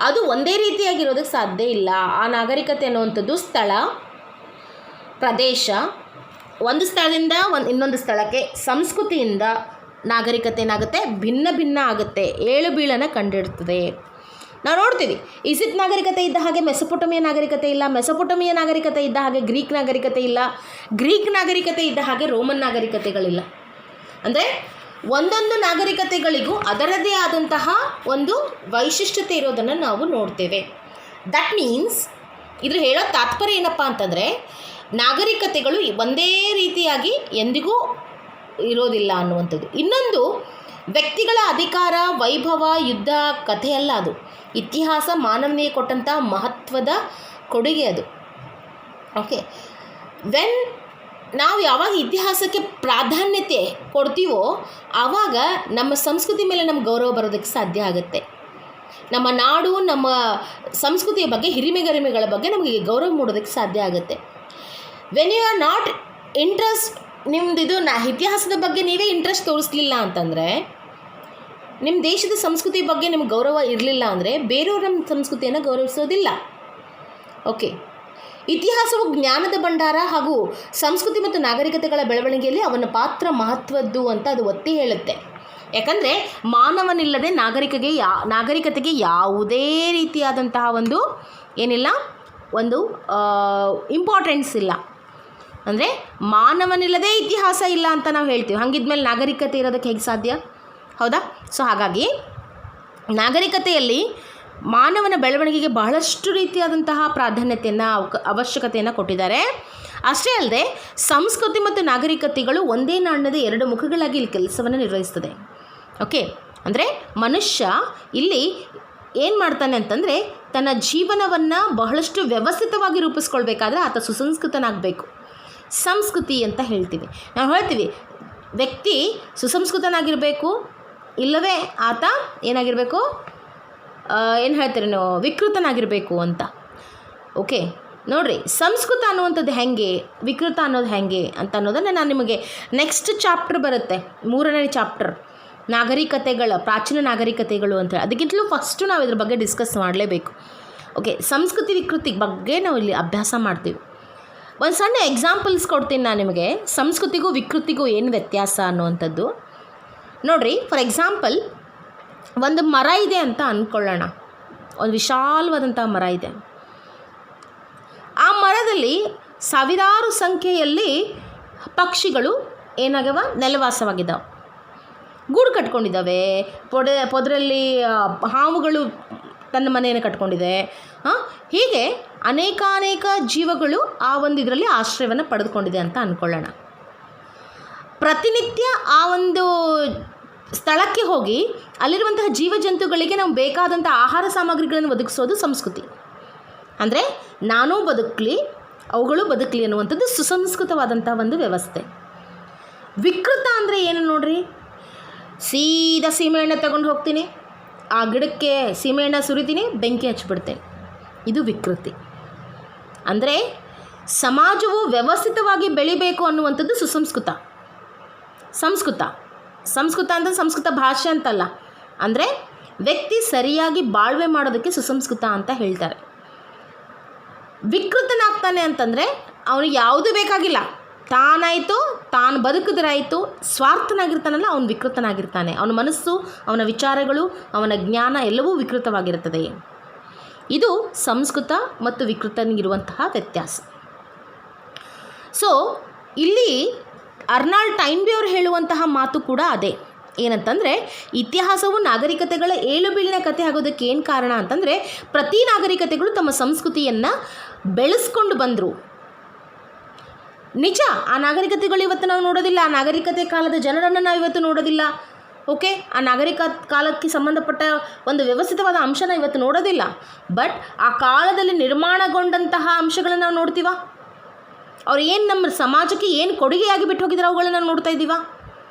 ಅದು ಒಂದೇ ರೀತಿಯಾಗಿರೋದಕ್ಕೆ ಸಾಧ್ಯ ಇಲ್ಲ. ಆ ನಾಗರಿಕತೆ ಅನ್ನುವಂಥದ್ದು ಸ್ಥಳ, ಪ್ರದೇಶ, ಒಂದು ಸ್ಥಳದಿಂದ ಇನ್ನೊಂದು ಸ್ಥಳಕ್ಕೆ, ಸಂಸ್ಕೃತಿಯಿಂದ ನಾಗರಿಕತೆ ಏನಾಗುತ್ತೆ, ಭಿನ್ನ ಭಿನ್ನ ಆಗುತ್ತೆ, 7 ಬೀಳನ್ನು ಕಂಡಿಡ್ತದೆ. ನಾವು ನೋಡ್ತೀವಿ, ಈಜಿಪ್ಟ್ ನಾಗರಿಕತೆ ಇದ್ದ ಹಾಗೆ ಮೆಸೊಪೊಟಮಿಯ ನಾಗರಿಕತೆ ಇಲ್ಲ, ಮೆಸೊಪೊಟಮಿಯ ನಾಗರಿಕತೆ ಇದ್ದ ಹಾಗೆ ಗ್ರೀಕ್ ನಾಗರಿಕತೆ ಇಲ್ಲ, ಗ್ರೀಕ್ ನಾಗರಿಕತೆ ಇದ್ದ ಹಾಗೆ ರೋಮನ್ ನಾಗರಿಕತೆಗಳಿಲ್ಲ. ಅಂದರೆ ಒಂದೊಂದು ನಾಗರಿಕತೆಗಳಿಗೂ ಅದರದೇ ಆದಂತಹ ಒಂದು ವೈಶಿಷ್ಟ್ಯತೆ ಇರೋದನ್ನು ನಾವು ನೋಡ್ತೇವೆ. ದಟ್ ಮೀನ್ಸ್ ಇದ್ರ ಹೇಳೋ ತಾತ್ಪರ್ಯ ಏನಪ್ಪ ಅಂತಂದರೆ, ನಾಗರಿಕತೆಗಳು ಒಂದೇ ರೀತಿಯಾಗಿ ಎಂದಿಗೂ ಇರೋದಿಲ್ಲ ಅನ್ನುವಂಥದ್ದು. ಇನ್ನೊಂದು, ವ್ಯಕ್ತಿಗಳ ಅಧಿಕಾರ, ವೈಭವ, ಯುದ್ಧ ಕಥೆಯಲ್ಲ ಅದು. ಇತಿಹಾಸ ಮಾನವನಿಗೆ ಕೊಟ್ಟಂಥ ಮಹತ್ವದ ಕೊಡುಗೆ ಅದು. ಓಕೆ, ನಾವು ಯಾವಾಗ ಇತಿಹಾಸಕ್ಕೆ ಪ್ರಾಧಾನ್ಯತೆ ಕೊಡ್ತೀವೋ ಆವಾಗ ನಮ್ಮ ಸಂಸ್ಕೃತಿ ಮೇಲೆ ನಮ್ಗೆ ಗೌರವ ಬರೋದಕ್ಕೆ ಸಾಧ್ಯ ಆಗುತ್ತೆ. ನಮ್ಮ ನಾಡು, ನಮ್ಮ ಸಂಸ್ಕೃತಿಯ ಬಗ್ಗೆ, ಹಿರಿಮೆಗರಿಮೆಗಳ ಬಗ್ಗೆ ನಮಗೆ ಗೌರವ ಮೂಡೋದಕ್ಕೆ ಸಾಧ್ಯ ಆಗುತ್ತೆ. When you are not interest, ನಿಮ್ಮದಿದು ಇತಿಹಾಸದ ಬಗ್ಗೆ ನೀವೇ ಇಂಟ್ರೆಸ್ಟ್ ತೋರಿಸ್ಲಿಲ್ಲ ಅಂತಂದರೆ, ನಿಮ್ಮ ದೇಶದ ಸಂಸ್ಕೃತಿ ಬಗ್ಗೆ ನಿಮ್ಗೆ ಗೌರವ ಇರಲಿಲ್ಲ ಅಂದರೆ ಬೇರೆಯವ್ರ ನಮ್ಮ ಸಂಸ್ಕೃತಿಯನ್ನು ಗೌರವಿಸೋದಿಲ್ಲ. ಓಕೆ, ಇತಿಹಾಸವು ಜ್ಞಾನದ ಭಂಡಾರ ಹಾಗೂ ಸಂಸ್ಕೃತಿ ಮತ್ತು ನಾಗರಿಕತೆಗಳ ಬೆಳವಣಿಗೆಯಲ್ಲಿ ಅವನ ಪಾತ್ರ ಮಹತ್ವದ್ದು ಅಂತ ಅದು ಒತ್ತಿ ಹೇಳುತ್ತೆ. ಯಾಕಂದರೆ ಮಾನವನಿಲ್ಲದೆ ನಾಗರಿಕತೆಗೆ ಯಾವುದೇ ರೀತಿಯಾದಂತಹ ಒಂದು ಇಂಪಾರ್ಟೆನ್ಸ್ ಇಲ್ಲ. ಅಂದರೆ ಮಾನವನಿಲ್ಲದೆ ಇತಿಹಾಸ ಇಲ್ಲ ಅಂತ ನಾವು ಹೇಳ್ತೀವಿ. ಹಾಗಿದ್ಮೇಲೆ ನಾಗರಿಕತೆ ಇರೋದಕ್ಕೆ ಹೇಗೆ ಸಾಧ್ಯ? ಹೌದಾ? ಸೊ ಹಾಗಾಗಿ ನಾಗರಿಕತೆಯಲ್ಲಿ ಮಾನವನ ಬೆಳವಣಿಗೆಗೆ ಬಹಳಷ್ಟು ರೀತಿಯಾದಂತಹ ಪ್ರಾಧಾನ್ಯತೆಯನ್ನು, ಅವಶ್ಯಕತೆಯನ್ನು ಕೊಟ್ಟಿದ್ದಾರೆ. ಅಷ್ಟೇ ಅಲ್ಲದೆ ಸಂಸ್ಕೃತಿ ಮತ್ತು ನಾಗರಿಕತೆಗಳು ಒಂದೇ ನಾಣ್ಯದ 2 ಮುಖಗಳಾಗಿ ಇಲ್ಲಿ ಕೆಲಸವನ್ನು ನಿರ್ವಹಿಸ್ತದೆ. ಓಕೆ, ಅಂದರೆ ಮನುಷ್ಯ ಇಲ್ಲಿ ಏನು ಮಾಡ್ತಾನೆ ಅಂತಂದರೆ, ತನ್ನ ಜೀವನವನ್ನು ಬಹಳಷ್ಟು ವ್ಯವಸ್ಥಿತವಾಗಿ ರೂಪಿಸ್ಕೊಳ್ಬೇಕಾದ್ರೆ ಆತ ಸುಸಂಸ್ಕೃತನಾಗಬೇಕು. ಸಂಸ್ಕೃತಿ ಅಂತ ಹೇಳ್ತೀವಿ. ನಾವು ಹೇಳ್ತೀವಿ ವ್ಯಕ್ತಿ ಸುಸಂಸ್ಕೃತನಾಗಿರಬೇಕು, ಇಲ್ಲವೇ ಆತ ಏನಾಗಿರಬೇಕು, ಏನು ಹೇಳ್ತೀರಿ ನೀವು, ವಿಕೃತನಾಗಿರಬೇಕು ಅಂತ. ಓಕೆ, ನೋಡಿರಿ, ಸಂಸ್ಕೃತ ಅನ್ನುವಂಥದ್ದು ಹೆಂಗೆ, ವಿಕೃತ ಅನ್ನೋದು ಹೆಂಗೆ ಅಂತ ಅನ್ನೋದನ್ನು ನಾನು ನಿಮಗೆ ನೆಕ್ಸ್ಟ್ ಚಾಪ್ಟರ್ ಬರುತ್ತೆ, 3ನೇ ಚಾಪ್ಟರ್, ಪ್ರಾಚೀನ ನಾಗರಿಕತೆಗಳು ಅಂತ. ಅದಕ್ಕಿಂತಲೂ ಫಸ್ಟು ನಾವು ಇದ್ರ ಬಗ್ಗೆ ಡಿಸ್ಕಸ್ ಮಾಡಲೇಬೇಕು. ಓಕೆ, ಸಂಸ್ಕೃತಿ ವಿಕೃತಿ ಬಗ್ಗೆ ನಾವು ಇಲ್ಲಿ ಅಭ್ಯಾಸ ಮಾಡ್ತೀವಿ. ಒಂದು ಸಣ್ಣ ಎಕ್ಸಾಂಪಲ್ಸ್ ಕೊಡ್ತೀನಿ ನಾನು ನಿಮಗೆ, ಸಂಸ್ಕೃತಿಗೂ ವಿಕೃತಿಗೂ ಏನು ವ್ಯತ್ಯಾಸ ಅನ್ನುವಂಥದ್ದು. ನೋಡಿರಿ, ಫಾರ್ ಎಕ್ಸಾಂಪಲ್ ಒಂದು ಮರ ಇದೆ ಅಂತ ಅಂದ್ಕೊಳ್ಳೋಣ. ಒಂದು ವಿಶಾಲವಾದಂಥ ಮರ ಇದೆ. ಆ ಮರದಲ್ಲಿ ಸಾವಿರಾರು ಸಂಖ್ಯೆಯಲ್ಲಿ ಪಕ್ಷಿಗಳು ಏನಾಗವ, ನೆಲವಾಸವಾಗಿದ್ದಾವೆ, ಗೂಡು ಕಟ್ಕೊಂಡಿದ್ದಾವೆ. ಪೊದರಲ್ಲಿ ಹಾವುಗಳು ತನ್ನ ಮನೆಯನ್ನು ಕಟ್ಕೊಂಡಿದೆ. ಹೀಗೆ ಅನೇಕಾನೇಕ ಜೀವಗಳು ಆ ಒಂದು ಇದರಲ್ಲಿ ಆಶ್ರಯವನ್ನು ಪಡೆದುಕೊಂಡಿದೆ ಅಂತ ಅಂದ್ಕೊಳ್ಳೋಣ. ಪ್ರತಿನಿತ್ಯ ಆ ಒಂದು ಸ್ಥಳಕ್ಕೆ ಹೋಗಿ ಅಲ್ಲಿರುವಂತಹ ಜೀವಜಂತುಗಳಿಗೆ ನಾವು ಬೇಕಾದಂಥ ಆಹಾರ ಸಾಮಗ್ರಿಗಳನ್ನು ಒದಗಿಸೋದು ಸಂಸ್ಕೃತಿ. ಅಂದರೆ ನಾನೂ ಬದುಕಲಿ, ಅವುಗಳು ಬದುಕಲಿ ಅನ್ನುವಂಥದ್ದು ಸುಸಂಸ್ಕೃತವಾದಂಥ ಒಂದು ವ್ಯವಸ್ಥೆ. ವಿಕೃತ ಅಂದರೆ ಏನು ನೋಡ್ರಿ, ಸೀದಾ ಸೀಮೆಎಣ್ಣೆ ತಗೊಂಡು ಹೋಗ್ತೀನಿ, ಆ ಗಿಡಕ್ಕೆ ಸೀಮೆಎಣ್ಣೆ ಸುರಿತೀನಿ, ಬೆಂಕಿ ಹಚ್ಚಿಬಿಡ್ತೇನೆ. ಇದು ವಿಕೃತಿ. ಅಂದರೆ ಸಮಾಜವು ವ್ಯವಸ್ಥಿತವಾಗಿ ಬೆಳಿಬೇಕು ಅನ್ನುವಂಥದ್ದು ಸುಸಂಸ್ಕೃತ. ಸಂಸ್ಕೃತ ಅಂದರೆ ಸಂಸ್ಕೃತ ಭಾಷೆ ಅಂತಲ್ಲ, ಅಂದರೆ ವ್ಯಕ್ತಿ ಸರಿಯಾಗಿ ಬಾಳ್ವೆ ಮಾಡೋದಕ್ಕೆ ಸುಸಂಸ್ಕೃತ ಅಂತ ಹೇಳ್ತಾರೆ. ವಿಕೃತನಾಗ್ತಾನೆ ಅಂತಂದರೆ ಅವನಿಗೆ ಯಾವುದೂ ಬೇಕಾಗಿಲ್ಲ, ತಾನಾಯಿತು, ತಾನು ಬದುಕಿದ್ರಾಯಿತು, ಸ್ವಾರ್ಥನಾಗಿರ್ತಾನಲ್ಲ ಅವನು ವಿಕೃತನಾಗಿರ್ತಾನೆ. ಅವನ ಮನಸ್ಸು, ಅವನ ವಿಚಾರಗಳು, ಅವನ ಜ್ಞಾನ ಎಲ್ಲವೂ ವಿಕೃತವಾಗಿರುತ್ತದೆ. ಇದು ಸಂಸ್ಕೃತ ಮತ್ತು ವಿಕೃತನಿಗಿರುವಂತಹ ವ್ಯತ್ಯಾಸ. ಸೊ ಇಲ್ಲಿ ಅರ್ನಾಲ್ಡ್ ಟೈನ್ಬಿ ಅವರು ಹೇಳುವಂತಹ ಮಾತು ಕೂಡ ಅದೇ. ಏನಂತಂದರೆ, ಇತಿಹಾಸವು ನಾಗರಿಕತೆಗಳ ಏಳು ಬೀಳಿನ ಕಥೆ ಆಗೋದಕ್ಕೆ ಏನು ಕಾರಣ ಅಂತಂದರೆ, ಪ್ರತಿ ನಾಗರಿಕತೆಗಳು ತಮ್ಮ ಸಂಸ್ಕೃತಿಯನ್ನು ಬೆಳೆಸ್ಕೊಂಡು ಬಂದರು. ನಿಜ, ಆ ನಾಗರಿಕತೆಗಳು ಇವತ್ತು ನಾವು ನೋಡೋದಿಲ್ಲ, ಆ ನಾಗರಿಕತೆ ಕಾಲದ ಜನರನ್ನು ನಾವು ಇವತ್ತು ನೋಡೋದಿಲ್ಲ. ಓಕೆ, ಆ ನಾಗರಿಕ ಕಾಲಕ್ಕೆ ಸಂಬಂಧಪಟ್ಟ ಒಂದು ವ್ಯವಸ್ಥಿತವಾದ ಅಂಶನ ಇವತ್ತು ನೋಡೋದಿಲ್ಲ. ಬಟ್ ಆ ಕಾಲದಲ್ಲಿ ನಿರ್ಮಾಣಗೊಂಡಂತಹ ಅಂಶಗಳನ್ನು ನಾವು ನೋಡ್ತೀವ. ಅವ್ರು ಏನು ನಮ್ಮ ಸಮಾಜಕ್ಕೆ ಏನು ಕೊಡುಗೆಯಾಗಿ ಬಿಟ್ಟು ಹೋಗಿದ್ರು ಅವುಗಳನ್ನ ನಾವು ನೋಡ್ತಾ ಇದ್ದೀವ.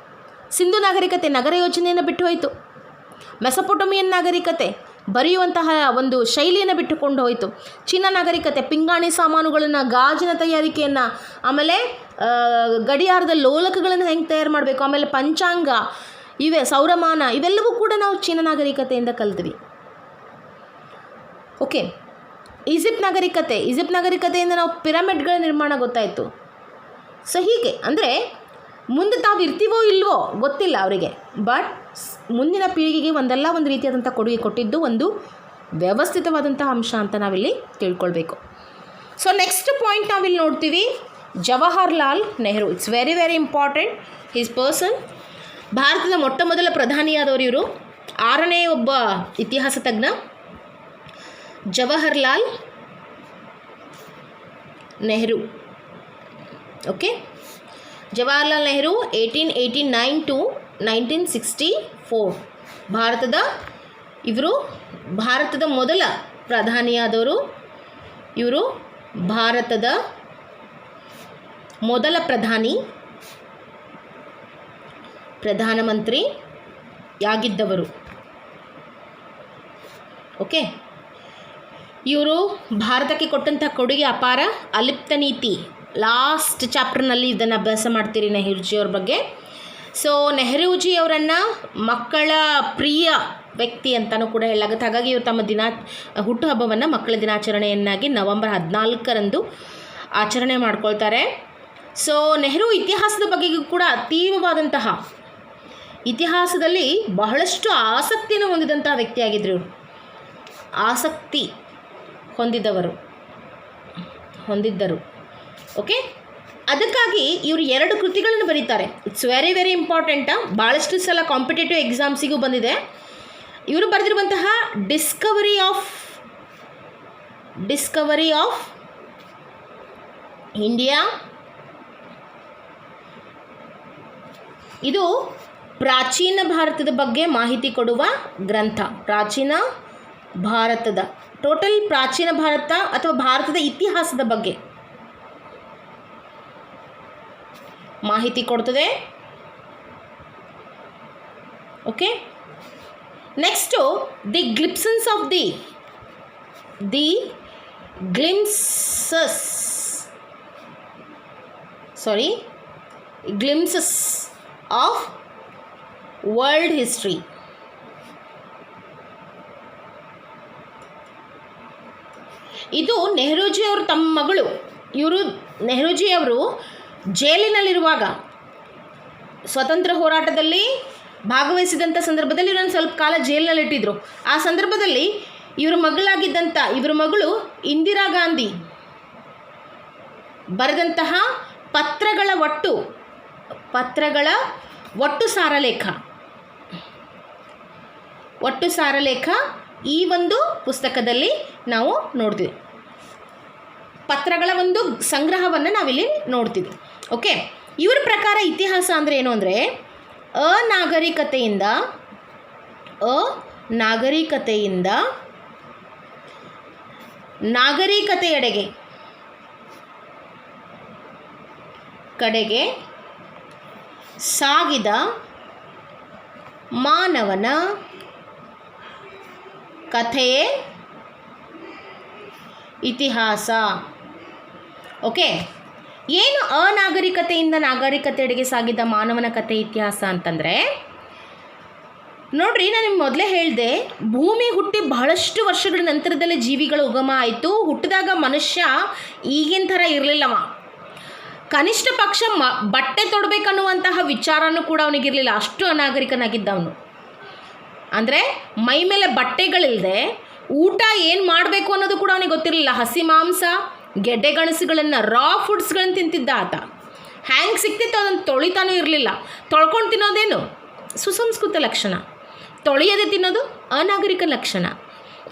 ಸಿಂಧು ನಾಗರಿಕತೆ ನಗರ ಯೋಜನೆಯನ್ನು ಬಿಟ್ಟು ಹೋಯಿತು. ಮೆಸೊಪೊಟಮಿಯನ್ ನಾಗರಿಕತೆ ಬರೆಯುವಂತಹ ಒಂದು ಶೈಲಿಯನ್ನು ಬಿಟ್ಟುಕೊಂಡು ಹೋಯಿತು. ಚೀನಾ ನಾಗರಿಕತೆ ಪಿಂಗಾಣಿ ಸಾಮಾನುಗಳನ್ನು, ಗಾಜಿನ ತಯಾರಿಕೆಯನ್ನು, ಆಮೇಲೆ ಗಡಿಯಾರದ ಲೋಲಕಗಳನ್ನು ಹೆಂಗೆ ತಯಾರು ಮಾಡಬೇಕು, ಆಮೇಲೆ ಪಂಚಾಂಗ, ಇವೆ ಸೌರಮಾನ, ಇವೆಲ್ಲವೂ ಕೂಡ ನಾವು ಚೀನಾ ನಾಗರಿಕತೆಯಿಂದ ಕಲ್ತ್ವಿ. ಓಕೆ, ಈಜಿಪ್ಟ್ ನಾಗರಿಕತೆಯಿಂದ ನಾವು ಪಿರಮಿಡ್ಗಳ ನಿರ್ಮಾಣ ಗೊತ್ತಾಯಿತು. ಸೊ ಹೀಗೆ ಅಂದರೆ ಮುಂದೆ ತಾವು ಇರ್ತೀವೋ ಇಲ್ವೋ ಗೊತ್ತಿಲ್ಲ ಅವರಿಗೆ, ಬಟ್ ಮುಂದಿನ ಪೀಳಿಗೆಗೆ ಒಂದಲ್ಲ ಒಂದು ರೀತಿಯಾದಂಥ ಕೊಡುಗೆ ಕೊಟ್ಟಿದ್ದು ಒಂದು ವ್ಯವಸ್ಥಿತವಾದಂಥ ಅಂಶ ಅಂತ ನಾವಿಲ್ಲಿ ತಿಳ್ಕೊಳ್ಬೇಕು. ಸೊ ನೆಕ್ಸ್ಟ್ ಪಾಯಿಂಟ್ ನಾವಿಲ್ಲಿ ನೋಡ್ತೀವಿ, Jawaharlal Nehru. It's very very important. His person, ಭಾರತದ ಮೊಟ್ಟ ಮೊದಲ ಪ್ರಧಾನಿಯಾದವರು ಇವರು. 6ನೇ ಒಬ್ಬ ಇತಿಹಾಸ ತಜ್ಞ ಜವಾಹರ್ಲಾಲ್ ನೆಹರು. ಓಕೆ, ಜವಾಹರ್ಲಾಲ್ ನೆಹರು 1889 to 1964 ಇವರು ಭಾರತದ ಮೊದಲ ಪ್ರಧಾನಿಯಾದವರು. ಇವರು ಭಾರತದ ಮೊದಲ ಪ್ರಧಾನಮಂತ್ರಿ ಯಾಗಿದ್ದವರು. ಓಕೆ, ಇವರು ಭಾರತಕ್ಕೆ ಕೊಟ್ಟಂಥ ಕೊಡುಗೆ ಅಪಾರ. ಅಲಿಪ್ತ ನೀತಿ ಲಾಸ್ಟ್ ಚಾಪ್ಟರ್ನಲ್ಲಿ ಇದನ್ನು ಅಭ್ಯಾಸ ಮಾಡ್ತೀರಿ ನೆಹರೂಜಿಯವ್ರ ಬಗ್ಗೆ. ಸೊ ನೆಹರೂಜಿಯವರನ್ನು ಮಕ್ಕಳ ಪ್ರಿಯ ವ್ಯಕ್ತಿ ಅಂತಲೂ ಕೂಡ ಹೇಳಲಾಗುತ್ತೆ. ಹಾಗಾಗಿ ಇವರು ತಮ್ಮ ಹುಟ್ಟುಹಬ್ಬವನ್ನು ಮಕ್ಕಳ ದಿನಾಚರಣೆಯನ್ನಾಗಿ ನವೆಂಬರ್ 14ರಂದು ಆಚರಣೆ ಮಾಡ್ಕೊಳ್ತಾರೆ. ಸೊ ನೆಹರು ಇತಿಹಾಸದ ಬಗ್ಗೆಯೂ ಕೂಡ ಅತೀವವಾದಂತಹ, ಇತಿಹಾಸದಲ್ಲಿ ಬಹಳಷ್ಟು ಆಸಕ್ತಿಯನ್ನು ಹೊಂದಿದಂತಹ ವ್ಯಕ್ತಿಯಾಗಿದ್ದರು ಇವರು. ಆಸಕ್ತಿ ಹೊಂದಿದ್ದರು. ಓಕೆ, ಅದಕ್ಕಾಗಿ ಇವರು 2 ಕೃತಿಗಳನ್ನು ಬರೀತಾರೆ. It's very very important. ಭಾಳಷ್ಟು ಸಲ ಕಾಂಪಿಟೇಟಿವ್ ಎಕ್ಸಾಮ್ಸಿಗೂ ಬಂದಿದೆ. ಇವರು ಬರೆದಿರುವಂತಹ ಡಿಸ್ಕವರಿ ಆಫ್ ಇಂಡಿಯಾ, ಇದು ಪ್ರಾಚೀನ ಭಾರತದ ಬಗ್ಗೆ ಮಾಹಿತಿ ಕೊಡುವ ಗ್ರಂಥ. ಪ್ರಾಚೀನ ಭಾರತದ ಪ್ರಾಚೀನ ಭಾರತ ಅಥವಾ ಭಾರತದ ಇತಿಹಾಸದ ಬಗ್ಗೆ ಮಾಹಿತಿ ಕೊಡ್ತದೆ. Okay, next the glimpses of world history. ಇದು ನೆಹರೂಜಿಯವರು ತಮ್ಮ ಮಗಳು ಇವರು ನೆಹರೂಜಿಯವರು ಜೈಲಿನಲ್ಲಿರುವಾಗ ಸ್ವತಂತ್ರ ಹೋರಾಟದಲ್ಲಿ ಭಾಗವಹಿಸಿದಂಥ ಸಂದರ್ಭದಲ್ಲಿ ಇವರನ್ನು ಸ್ವಲ್ಪ ಕಾಲ ಜೈಲಿನಲ್ಲಿಟ್ಟಿದ್ರು. ಆ ಸಂದರ್ಭದಲ್ಲಿ ಇವರ ಮಗಳು ಇಂದಿರಾ ಗಾಂಧಿ ಬರೆದಂತಹ ಪತ್ರಗಳ ಒಟ್ಟು ಸಾರಲೇಖ ಈ ಒಂದು ಪುಸ್ತಕದಲ್ಲಿ ನಾವು ನೋಡ್ತೀವಿ. ಪತ್ರಗಳ ಒಂದು ಸಂಗ್ರಹವನ್ನು ನಾವಿಲ್ಲಿ ನೋಡ್ತೀವಿ. ಓಕೆ, ಇವರ ಪ್ರಕಾರ ಇತಿಹಾಸ ಅಂದರೆ ಏನು ಅಂದರೆ ಅನಾಗರಿಕತೆಯಿಂದ ನಾಗರಿಕತೆಯೆಡೆಗೆ ಕಡೆಗೆ ಸಾಗಿದ ಮಾನವನ ಕಥೆಯೇ ಇತಿಹಾಸ. ಓಕೆ, ಏನು ಅನಾಗರಿಕತೆಯಿಂದ ನಾಗರಿಕತೆಯೆಡೆಗೆ ಸಾಗಿದ ಮಾನವನ ಕಥೆ ಇತಿಹಾಸ ಅಂತಂದರೆ, ನೋಡ್ರಿ, ನಾನು ನಿಮ್ಗೆ ಮೊದಲೇ ಹೇಳಿದೆ, ಭೂಮಿ ಹುಟ್ಟಿ ಬಹಳಷ್ಟು ವರ್ಷಗಳ ನಂತರದಲ್ಲಿ ಜೀವಿಗಳ ಉಗಮ ಆಯಿತು. ಹುಟ್ಟಿದಾಗ ಮನುಷ್ಯ ಈಗಿನ ಥರ ಇರಲಿಲ್ಲವ. ಕನಿಷ್ಠ ಪಕ್ಷ ಬಟ್ಟೆ ತೊಡಬೇಕನ್ನುವಂತಹ ವಿಚಾರನೂ ಕೂಡ ಅವನಿಗಿರಲಿಲ್ಲ. ಅಷ್ಟು ಅನಾಗರಿಕನಾಗಿದ್ದ ಅವನು. ಅಂದರೆ ಮೈ ಮೇಲೆ ಬಟ್ಟೆಗಳಿಲ್ಲದೆ ಊಟ ಏನು ಮಾಡಬೇಕು ಅನ್ನೋದು ಕೂಡ ಅವನಿಗೆ ಗೊತ್ತಿರಲಿಲ್ಲ. ಹಸಿ ಮಾಂಸ, ಗೆಡ್ಡೆ ಗೆಣಸುಗಳನ್ನು, ರಾ ಫುಡ್ಸ್ಗಳನ್ನು ತಿಂತಿದ್ದ ಆತ. ಹ್ಯಾಂಗೆ ಸಿಕ್ತಿತ್ತು ಅದನ್ನು ತೊಳಿತಾನೂ ಇರಲಿಲ್ಲ. ತೊಳ್ಕೊಂಡು ತಿನ್ನೋದೇನು ಸುಸಂಸ್ಕೃತ ಲಕ್ಷಣ, ತೊಳೆಯದೆ ತಿನ್ನೋದು ಅನಾಗರಿಕ ಲಕ್ಷಣ.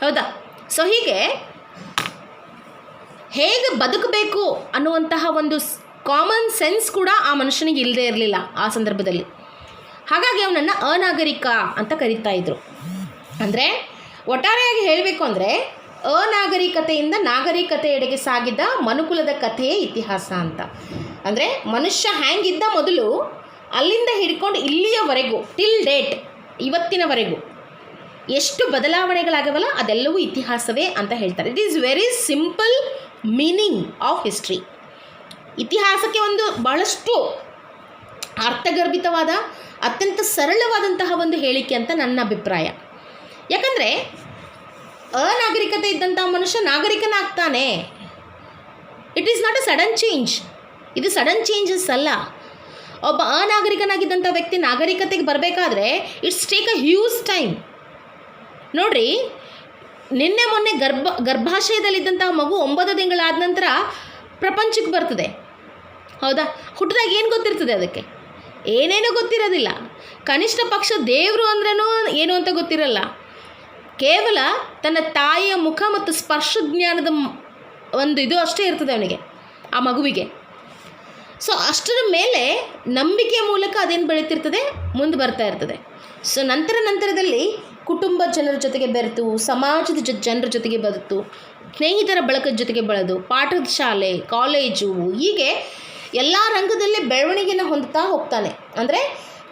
ಹೌದಾ? ಸೊ ಹೀಗೆ ಹೇಗೆ ಬದುಕಬೇಕು ಅನ್ನುವಂತಹ ಒಂದು ಕಾಮನ್ ಸೆನ್ಸ್ ಕೂಡ ಆ ಮನುಷ್ಯನಿಗೆ ಇಲ್ಲದೆ ಇರಲಿಲ್ಲ ಆ ಸಂದರ್ಭದಲ್ಲಿ. ಹಾಗಾಗಿ ಅವನನ್ನು ಅನಾಗರಿಕ ಅಂತ ಕರೀತಾ ಇದ್ರು. ಅಂದರೆ ಒಟ್ಟಾರೆಯಾಗಿ ಹೇಳಬೇಕು ಅಂದರೆ ಅನಾಗರಿಕತೆಯಿಂದ ನಾಗರಿಕತೆಯೆಡೆಗೆ ಸಾಗಿದ ಮನುಕುಲದ ಕಥೆಯೇ ಇತಿಹಾಸ ಅಂತ. ಅಂದರೆ ಮನುಷ್ಯ ಹ್ಯಾಂಗಿದ್ದ ಮೊದಲು ಅಲ್ಲಿಂದ ಹಿಡ್ಕೊಂಡು ಇಲ್ಲಿಯವರೆಗೂ ಟಿಲ್ ಡೇಟ್ ಇವತ್ತಿನವರೆಗೂ ಎಷ್ಟು ಬದಲಾವಣೆಗಳಾಗವಲ್ಲ ಅದೆಲ್ಲವೂ ಇತಿಹಾಸವೇ ಅಂತ ಹೇಳ್ತಾರೆ. It is very simple meaning of history. ಇತಿಹಾಸಕ್ಕೆ ಒಂದು ಬಹಳಷ್ಟು ಅರ್ಥಗರ್ಭಿತವಾದ ಅತ್ಯಂತ ಸರಳವಾದಂತಹ ಒಂದು ಹೇಳಿಕೆ ಅಂತ ನನ್ನ ಅಭಿಪ್ರಾಯ. ಯಾಕಂದರೆ ಅನಾಗರಿಕತೆ ಇದ್ದಂಥ ಮನುಷ್ಯ ನಾಗರಿಕನಾಗ್ತಾನೆ. It is not a sudden change. ಇದು ಸಡನ್ ಚೇಂಜಸ್ ಅಲ್ಲ. ಒಬ್ಬ ಅನಾಗರಿಕನಾಗಿದ್ದಂಥ ವ್ಯಕ್ತಿ ನಾಗರಿಕತೆಗೆ ಬರಬೇಕಾದ್ರೆ it's take a huge time. ನೋಡಿರಿ, ನಿನ್ನೆ ಮೊನ್ನೆ ಗರ್ಭಾಶಯದಲ್ಲಿದ್ದಂತಹ ಮಗು 9 ತಿಂಗಳಾದ ನಂತರ ಪ್ರಪಂಚಕ್ಕೆ ಬರ್ತದೆ. ಹೌದಾ? ಹುಟ್ಟಿದಾಗ ಏನು ಗೊತ್ತಿರ್ತದೆ ಅದಕ್ಕೆ? ಏನೇನೂ ಗೊತ್ತಿರೋದಿಲ್ಲ. ಕನಿಷ್ಠ ಪಕ್ಷ ದೇವರು ಅಂದ್ರೂ ಏನು ಅಂತ ಗೊತ್ತಿರಲ್ಲ. ಕೇವಲ ತನ್ನ ತಾಯಿಯ ಮುಖ ಮತ್ತು ಸ್ಪರ್ಶ ಜ್ಞಾನದ ಒಂದು ಇದು ಅಷ್ಟೇ ಇರ್ತದೆ ಅವನಿಗೆ, ಆ ಮಗುವಿಗೆ. ಸೊ ಅಷ್ಟರ ಮೇಲೆ ನಂಬಿಕೆಯ ಮೂಲಕ ಅದೇನು ಬೆಳೀತಿರ್ತದೆ, ಮುಂದೆ ಬರ್ತಾ ಇರ್ತದೆ. ಸೊ ನಂತರದಲ್ಲಿ ಕುಟುಂಬ ಜನರ ಜೊತೆಗೆ ಬೆರೆತು, ಸಮಾಜದ ಜನರ ಜೊತೆಗೆ ಬೆರೆತು, ಸ್ನೇಹಿತರ ಬಳಕದ ಜೊತೆಗೆ ಬೆಳೆದು, ಪಾಠದ ಶಾಲೆ, ಕಾಲೇಜು, ಹೀಗೆ ಎಲ್ಲ ರಂಗದಲ್ಲೇ ಬೆಳವಣಿಗೆಯನ್ನು ಹೊಂದುತ್ತಾ ಹೋಗ್ತಾನೆ. ಅಂದರೆ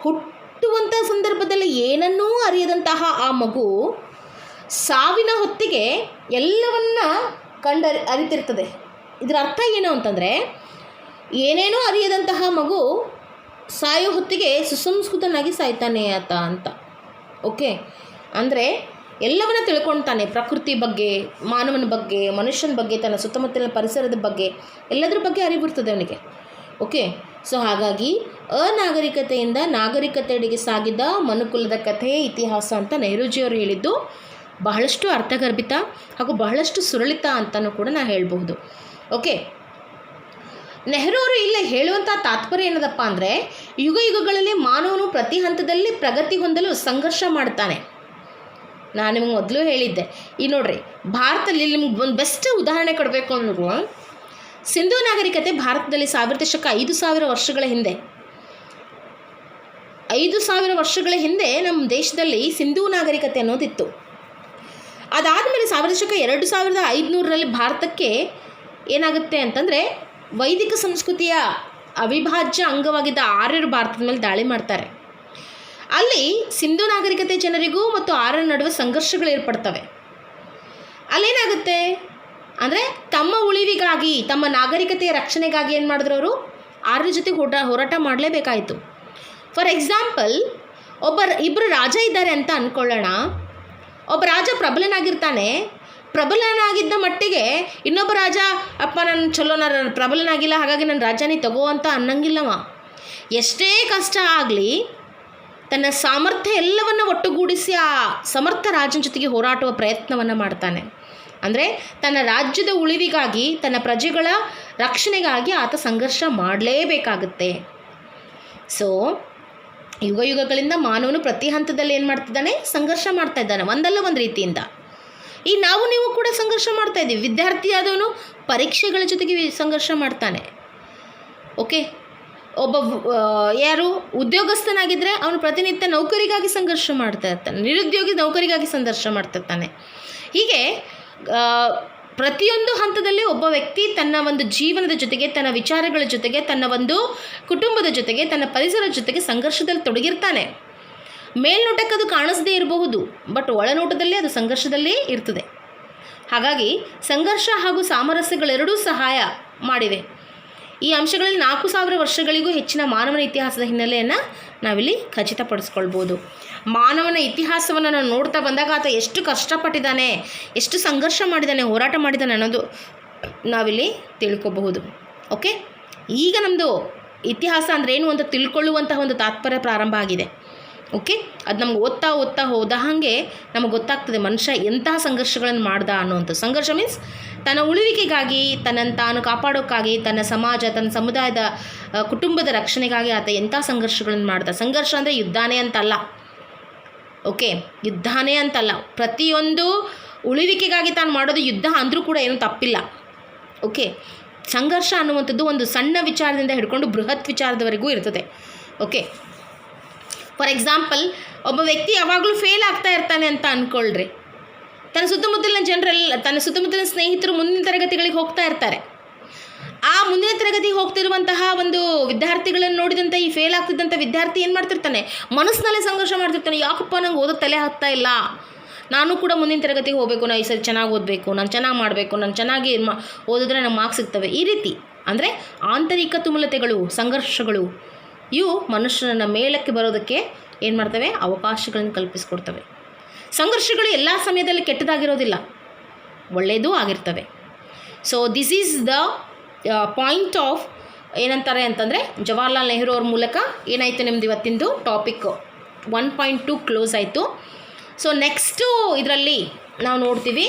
ಹುಟ್ಟುವಂಥ ಸಂದರ್ಭದಲ್ಲಿ ಏನನ್ನೂ ಅರಿಯದಂತಹ ಆ ಮಗು ಸಾವಿನ ಹೊತ್ತಿಗೆ ಎಲ್ಲವನ್ನ ಅರಿತಿರ್ತದೆ. ಇದರ ಅರ್ಥ ಏನು ಅಂತಂದರೆ, ಏನೇನೂ ಅರಿಯದಂತಹ ಮಗು ಸಾಯೋ ಹೊತ್ತಿಗೆ ಸುಸಂಸ್ಕೃತನಾಗಿ ಸಾಯ್ತಾನೆ ಆತ ಅಂತ. ಓಕೆ, ಅಂದರೆ ಎಲ್ಲವನ್ನ ತಿಳ್ಕೊಳ್ತಾನೆ. ಪ್ರಕೃತಿ ಬಗ್ಗೆ, ಮಾನವನ ಬಗ್ಗೆ, ಮನುಷ್ಯನ ಬಗ್ಗೆ, ತನ್ನ ಸುತ್ತಮುತ್ತಲಿನ ಪರಿಸರದ ಬಗ್ಗೆ, ಎಲ್ಲದರ ಬಗ್ಗೆ ಅರಿವಿರ್ತದೆ ಅವನಿಗೆ. ಓಕೆ, ಸೊ ಹಾಗಾಗಿ ಅನಾಗರಿಕತೆಯಿಂದ ನಾಗರಿಕತೆಯೆಡೆಗೆ ಸಾಗಿದ ಮನುಕುಲದ ಕಥೆಯೇ ಇತಿಹಾಸ ಅಂತ ನೆಹರೂಜಿಯವರು ಹೇಳಿದ್ದು ಬಹಳಷ್ಟು ಅರ್ಥಗರ್ಭಿತ ಹಾಗೂ ಬಹಳಷ್ಟು ಸುರಳಿತ ಅಂತಲೂ ಕೂಡ ನಾನು ಹೇಳಬಹುದು. ಓಕೆ, ನೆಹರು ಅವರು ಇಲ್ಲೇ ಹೇಳುವಂಥ ತಾತ್ಪರ್ಯ ಏನದಪ್ಪ ಅಂದರೆ, ಯುಗಗಳಲ್ಲಿ ಮಾನವನು ಪ್ರತಿ ಹಂತದಲ್ಲಿ ಪ್ರಗತಿ ಹೊಂದಲು ಸಂಘರ್ಷ ಮಾಡ್ತಾನೆ. ನಾನು ನಿಮಗೆ ಮೊದಲು ಹೇಳಿದ್ದೆ. ಈ ನೋಡ್ರಿ, ಭಾರತದಲ್ಲಿ ನಿಮ್ಗೆ ಒಂದು ಬೆಸ್ಟ್ ಉದಾಹರಣೆ ಕೊಡಬೇಕು ಅನ್ನೋದು, ಸಿಂಧೂ ನಾಗರಿಕತೆ ಭಾರತದಲ್ಲಿ 5000 ವರ್ಷಗಳ ಹಿಂದೆ 5000 ವರ್ಷಗಳ ಹಿಂದೆ ನಮ್ಮ ದೇಶದಲ್ಲಿ ಸಿಂಧೂ ನಾಗರಿಕತೆ ಅನ್ನೋದಿತ್ತು. ಅದಾದಮೇಲೆ 2500ರಲ್ಲಿ ಭಾರತಕ್ಕೆ ಏನಾಗುತ್ತೆ ಅಂತಂದರೆ, ವೈದಿಕ ಸಂಸ್ಕೃತಿಯ ಅವಿಭಾಜ್ಯ ಅಂಗವಾಗಿದ್ದ ಆರ್ಯರು ಭಾರತದ ಮೇಲೆ ದಾಳಿ ಮಾಡ್ತಾರೆ. ಅಲ್ಲಿ ಸಿಂಧೂ ನಾಗರಿಕತೆ ಜನರಿಗೂ ಮತ್ತು ಆರ್ಯರ ನಡುವೆ ಸಂಘರ್ಷಗಳು ಏರ್ಪಡ್ತವೆ. ಅಲ್ಲೇನಾಗುತ್ತೆ ಅಂದರೆ, ತಮ್ಮ ಉಳಿವಿಗಾಗಿ, ತಮ್ಮ ನಾಗರಿಕತೆಯ ರಕ್ಷಣೆಗಾಗಿ ಏನು ಮಾಡಿದ್ರು ಅವರು, ಆರ್ಯರ ಜೊತೆ ಹೋರಾಟ ಮಾಡಲೇಬೇಕಾಯಿತು. ಫಾರ್ ಎಕ್ಸಾಂಪಲ್, ಇಬ್ಬರು ರಾಜ ಇದ್ದಾರೆ ಅಂತ ಅಂದ್ಕೊಳ್ಳೋಣ. ಒಬ್ಬ ರಾಜ ಪ್ರಬಲನಾಗಿರ್ತಾನೆ, ಪ್ರಬಲನಾಗಿದ್ದ ಮಟ್ಟಿಗೆ ಇನ್ನೊಬ್ಬ ರಾಜ ಅಪ್ಪ ನಾನು ಚಲೋ ನಾನು ಪ್ರಬಲನಾಗಿಲ್ಲ ಹಾಗಾಗಿ ನನ್ನ ರಾಜ್ಯನೇ ತಗೋ ಅಂತ ಅನ್ನಂಗಿಲ್ಲವ. ಎಷ್ಟೇ ಕಷ್ಟ ಆಗಲಿ ತನ್ನ ಸಾಮರ್ಥ್ಯ ಎಲ್ಲವನ್ನು ಒಟ್ಟುಗೂಡಿಸಿ ಆ ಸಮರ್ಥ ರಾಜನ ಜೊತೆಗೆ ಹೋರಾಡುವ ಪ್ರಯತ್ನವನ್ನು ಮಾಡ್ತಾನೆ. ಅಂದರೆ ತನ್ನ ರಾಜ್ಯದ ಉಳಿವಿಗಾಗಿ ತನ್ನ ಪ್ರಜೆಗಳ ರಕ್ಷಣೆಗಾಗಿ ಆತ ಸಂಘರ್ಷ ಮಾಡಲೇಬೇಕಾಗುತ್ತೆ. ಸೊ ಯುಗ ಯುಗಗಳಿಂದ ಮಾನವನು ಪ್ರತಿ ಹಂತದಲ್ಲಿ ಏನು ಮಾಡ್ತಿದ್ದಾನೆ? ಸಂಘರ್ಷ ಮಾಡ್ತಾ ಇದ್ದಾನೆ, ಒಂದಲ್ಲ ಒಂದು ರೀತಿಯಿಂದ. ಈ ನೀವು ಕೂಡ ಸಂಘರ್ಷ ಮಾಡ್ತಾ ಇದ್ದೀವಿ. ವಿದ್ಯಾರ್ಥಿ ಆದವನು ಪರೀಕ್ಷೆಗಳ ಜೊತೆಗೆ ಸಂಘರ್ಷ ಮಾಡ್ತಾನೆ. ಓಕೆ, ಒಬ್ಬ ಯಾರು ಉದ್ಯೋಗಸ್ಥನಾಗಿದ್ದರೆ ಅವನು ಪ್ರತಿನಿತ್ಯ ನೌಕರಿಗಾಗಿ ಸಂಘರ್ಷ ಮಾಡ್ತಾ ಇರ್ತಾನೆ, ನಿರುದ್ಯೋಗಿ ನೌಕರಿಗಾಗಿ ಸಂಘರ್ಷ ಮಾಡ್ತಿರ್ತಾನೆ. ಹೀಗೆ ಪ್ರತಿಯೊಂದು ಹಂತದಲ್ಲಿ ಒಬ್ಬ ವ್ಯಕ್ತಿ ತನ್ನ ಒಂದು ಜೀವನದ ಜೊತೆಗೆ, ತನ್ನ ವಿಚಾರಗಳ ಜೊತೆಗೆ, ತನ್ನ ಒಂದು ಕುಟುಂಬದ ಜೊತೆಗೆ, ತನ್ನ ಪರಿಸರದ ಜೊತೆಗೆ ಸಂಘರ್ಷದಲ್ಲಿ ತೊಡಗಿರ್ತಾನೆ. ಮೇಲ್ನೋಟಕ್ಕೆ ಅದು ಕಾಣಿಸದೇ ಇರಬಹುದು, ಬಟ್ ಒಳನೋಟದಲ್ಲಿ ಅದು ಸಂಘರ್ಷದಲ್ಲೇ ಇರ್ತದೆ. ಹಾಗಾಗಿ ಸಂಘರ್ಷ ಹಾಗೂ ಸಾಮರಸ್ಯಗಳೆರಡೂ ಸಹಾಯ ಮಾಡಿವೆ. ಈ ಅಂಶಗಳಲ್ಲಿ 4000 ವರ್ಷಗಳಿಗೂ ಹೆಚ್ಚಿನ ಮಾನವನ ಇತಿಹಾಸದ ಹಿನ್ನೆಲೆಯನ್ನು ನಾವಿಲ್ಲಿ ಖಚಿತಪಡಿಸ್ಕೊಳ್ಬೋದು. ಮಾನವನ ಇತಿಹಾಸವನ್ನು ನಾವು ನೋಡ್ತಾ ಬಂದಾಗ ಆತ ಎಷ್ಟು ಕಷ್ಟಪಟ್ಟಿದ್ದಾನೆ, ಎಷ್ಟು ಸಂಘರ್ಷ ಮಾಡಿದ್ದಾನೆ, ಹೋರಾಟ ಮಾಡಿದ್ದಾನೆ ಅನ್ನೋದು ನಾವಿಲ್ಲಿ ತಿಳ್ಕೊಬಹುದು. ಓಕೆ, ಈಗ ನಮ್ಮದು ಇತಿಹಾಸ ಅಂದರೆ ಏನು ಅಂತ ತಿಳ್ಕೊಳ್ಳುವಂತಹ ಒಂದು ತಾತ್ಪರ್ಯ ಪ್ರಾರಂಭ ಆಗಿದೆ. ಓಕೆ, ಅದು ನಮ್ಗೆ ಓದ್ತಾ ಹೋದ ಹಾಗೆ ನಮಗೆ ಗೊತ್ತಾಗ್ತದೆ ಮನುಷ್ಯ ಎಂತಹ ಸಂಘರ್ಷಗಳನ್ನು ಮಾಡ್ದ ಅನ್ನೋವಂಥ. ಸಂಘರ್ಷ ಮೀನ್ಸ್ ತನ್ನ ಉಳಿವಿಕೆಗಾಗಿ, ತನ್ನನ್ನು ತಾನು ಕಾಪಾಡೋಕ್ಕಾಗಿ, ತನ್ನ ಸಮಾಜ, ತನ್ನ ಸಮುದಾಯದ, ಕುಟುಂಬದ ರಕ್ಷಣೆಗಾಗಿ ಆತ ಎಂಥ ಸಂಘರ್ಷಗಳನ್ನು ಮಾಡ್ದ. ಸಂಘರ್ಷ ಅಂದರೆ ಯುದ್ಧನೇ ಅಂತಲ್ಲ. ಓಕೆ, ಯುದ್ಧನೇ ಅಂತಲ್ಲ, ಪ್ರತಿಯೊಂದು ಉಳಿವಿಕೆಗಾಗಿ ತಾನು ಮಾಡೋದು ಯುದ್ಧ ಅಂದರೂ ಕೂಡ ಏನೂ ತಪ್ಪಿಲ್ಲ. ಓಕೆ, ಸಂಘರ್ಷ ಅನ್ನುವಂಥದ್ದು ಒಂದು ಸಣ್ಣ ವಿಚಾರದಿಂದ ಹಿಡ್ಕೊಂಡು ಬೃಹತ್ ವಿಚಾರದವರೆಗೂ ಇರ್ತದೆ. ಓಕೆ, ಫಾರ್ ಎಕ್ಸಾಂಪಲ್ ಒಬ್ಬ ವ್ಯಕ್ತಿ ಯಾವಾಗಲೂ ಫೇಲ್ ಆಗ್ತಾ ಇರ್ತಾನೆ ಅಂತ ಅಂದ್ಕೊಳ್ರಿ. ತನ್ನ ಸುತ್ತಮುತ್ತಲಿನ ಸ್ನೇಹಿತರು ಮುಂದಿನ ತರಗತಿಗಳಿಗೆ ಹೋಗ್ತಾ ಇರ್ತಾರೆ. ಆ ಮುಂದಿನ ತರಗತಿಗೆ ಹೋಗ್ತಿರುವಂತಹ ಒಂದು ವಿದ್ಯಾರ್ಥಿಗಳನ್ನು ನೋಡಿದಂಥ ಈ ಫೇಲ್ ಆಗ್ತಿದ್ದಂಥ ವಿದ್ಯಾರ್ಥಿ ಏನು ಮಾಡ್ತಿರ್ತಾನೆ? ಮನಸ್ಸಿನಲ್ಲೇ ಸಂಘರ್ಷ ಮಾಡ್ತಿರ್ತಾನೆ. ಯಾಕಪ್ಪ ನಂಗೆ ಓದೋ ತಲೆ ಹತ್ತಾ ಇಲ್ಲ, ನಾನು ಕೂಡ ಮುಂದಿನ ತರಗತಿಗೆ ಹೋಗಬೇಕು, ನಾನು ಈ ಸರಿ ಚೆನ್ನಾಗಿ ಓದಬೇಕು, ನಾನು ಚೆನ್ನಾಗಿ ಮಾಡಬೇಕು, ನಾನು ಚೆನ್ನಾಗಿ ಓದಿದ್ರೆ ನಂಗೆ ಮಾರ್ಕ್ಸ್ ಸಿಗ್ತವೆ. ಈ ರೀತಿ ಅಂದರೆ ಆಂತರಿಕ ತುಮುಲತೆಗಳು, ಸಂಘರ್ಷಗಳು ಇವು ಮನುಷ್ಯನ ಮೇಲಕ್ಕೆ ಬರೋದಕ್ಕೆ ಏನು ಮಾಡ್ತವೆ? ಅವಕಾಶಗಳನ್ನು ಕಲ್ಪಿಸ್ಕೊಡ್ತವೆ. ಸಂಘರ್ಷಗಳು ಎಲ್ಲ ಸಮಯದಲ್ಲಿ ಕೆಟ್ಟದಾಗಿರೋದಿಲ್ಲ, ಒಳ್ಳೆಯದೂ ಆಗಿರ್ತವೆ. So this is the point of ಏನಂತಾರೆ ಅಂತಂದರೆ ಜವಾಹರ್ಲಾಲ್ ನೆಹರು ಅವ್ರ ಮೂಲಕ ಏನಾಯಿತು ನಿಮ್ಮದು ಇವತ್ತಿಂದು ಟಾಪಿಕ್ 1.2 ಕ್ಲೋಸ್ ಆಯಿತು. ಸೊ ನೆಕ್ಸ್ಟು ಇದರಲ್ಲಿ ನಾವು ನೋಡ್ತೀವಿ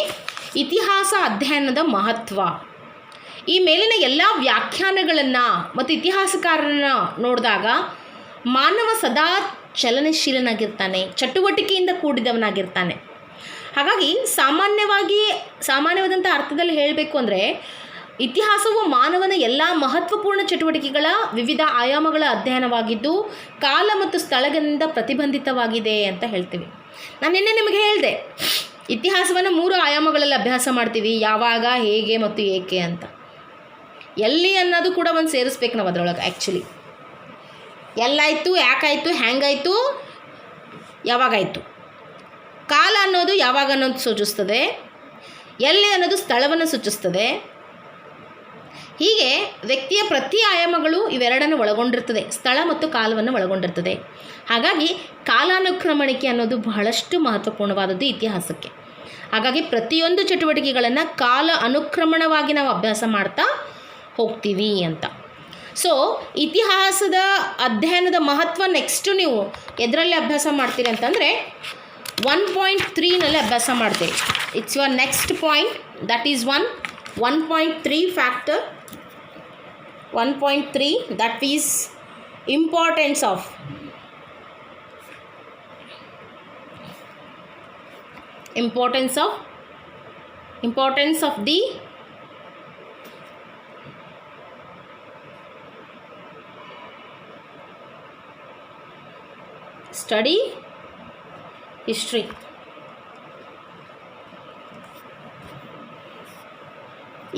ಇತಿಹಾಸ ಅಧ್ಯಯನದ ಮಹತ್ವ. ಈ ಮೇಲಿನ ಎಲ್ಲ ವ್ಯಾಖ್ಯಾನಗಳನ್ನು ಮತ್ತು ಇತಿಹಾಸಕಾರರನ್ನು ನೋಡಿದಾಗ ಮಾನವ ಸದಾ ಚಲನಶೀಲನಾಗಿರ್ತಾನೆ, ಚಟುವಟಿಕೆಯಿಂದ ಕೂಡಿದವನಾಗಿರ್ತಾನೆ. ಹಾಗಾಗಿ ಸಾಮಾನ್ಯವಾದಂಥ ಅರ್ಥದಲ್ಲಿ ಹೇಳಬೇಕು ಅಂದರೆ ಇತಿಹಾಸವು ಮಾನವನ ಎಲ್ಲ ಮಹತ್ವಪೂರ್ಣ ಚಟುವಟಿಕೆಗಳ ವಿವಿಧ ಆಯಾಮಗಳ ಅಧ್ಯಯನವಾಗಿದ್ದು ಕಾಲ ಮತ್ತು ಸ್ಥಳಗಳಿಂದ ಪ್ರತಿಬಂಧಿತವಾಗಿದೆ ಅಂತ ಹೇಳ್ತೀವಿ. ನಾನು ನಿನ್ನೆ ನಿಮಗೆ ಹೇಳಿದೆ, ಇತಿಹಾಸವನ್ನು 3 ಆಯಾಮಗಳಲ್ಲಿ ಅಭ್ಯಾಸ ಮಾಡ್ತೀವಿ, ಯಾವಾಗ, ಹೇಗೆ ಮತ್ತು ಏಕೆ ಅಂತ. ಎಲ್ಲಿ ಅನ್ನೋದು ಕೂಡ ಒಂದು ಸೇರಿಸ್ಬೇಕು ನಾವು ಅದರೊಳಗೆ. ಆ್ಯಕ್ಚುಲಿ ಎಲ್ಲಾಯಿತು, ಯಾಕಾಯಿತು, ಹ್ಯಾಂಗಾಯಿತು, ಯಾವಾಗಾಯಿತು. ಕಾಲ ಅನ್ನೋದು ಯಾವಾಗ ಅನ್ನೋದು ಸೂಚಿಸ್ತದೆ, ಎಲ್ಲಿ ಅನ್ನೋದು ಸ್ಥಳವನ್ನು ಸೂಚಿಸ್ತದೆ. ಹೀಗೆ ವ್ಯಕ್ತಿಯ ಪ್ರತಿ ಆಯಾಮಗಳು ಇವೆರಡನ್ನು ಒಳಗೊಂಡಿರ್ತದೆ, ಸ್ಥಳ ಮತ್ತು ಕಾಲವನ್ನು ಒಳಗೊಂಡಿರ್ತದೆ. ಹಾಗಾಗಿ ಕಾಲಾನುಕ್ರಮಣಿಕೆ ಅನ್ನೋದು ಬಹಳಷ್ಟು ಮಹತ್ವಪೂರ್ಣವಾದದ್ದು ಇತಿಹಾಸಕ್ಕೆ. ಹಾಗಾಗಿ ಪ್ರತಿಯೊಂದು ಚಟುವಟಿಕೆಗಳನ್ನು ಕಾಲ ಅನುಕ್ರಮಣವಾಗಿ ನಾವು ಅಭ್ಯಾಸ ಮಾಡ್ತಾ ಹೋಗ್ತೀವಿ ಅಂತ. ಸೊ ಇತಿಹಾಸದ ಅಧ್ಯಯನದ ಮಹತ್ವ ನೆಕ್ಸ್ಟು ನೀವು ಎದರಲ್ಲಿ ಅಭ್ಯಾಸ ಮಾಡ್ತೀರಿ ಅಂತಂದರೆ 1.3ನಲ್ಲಿ ಅಭ್ಯಾಸ ಮಾಡ್ತೀರಿ. It's your next point, that is 1.3 factor 1.3 that is importance of the study history.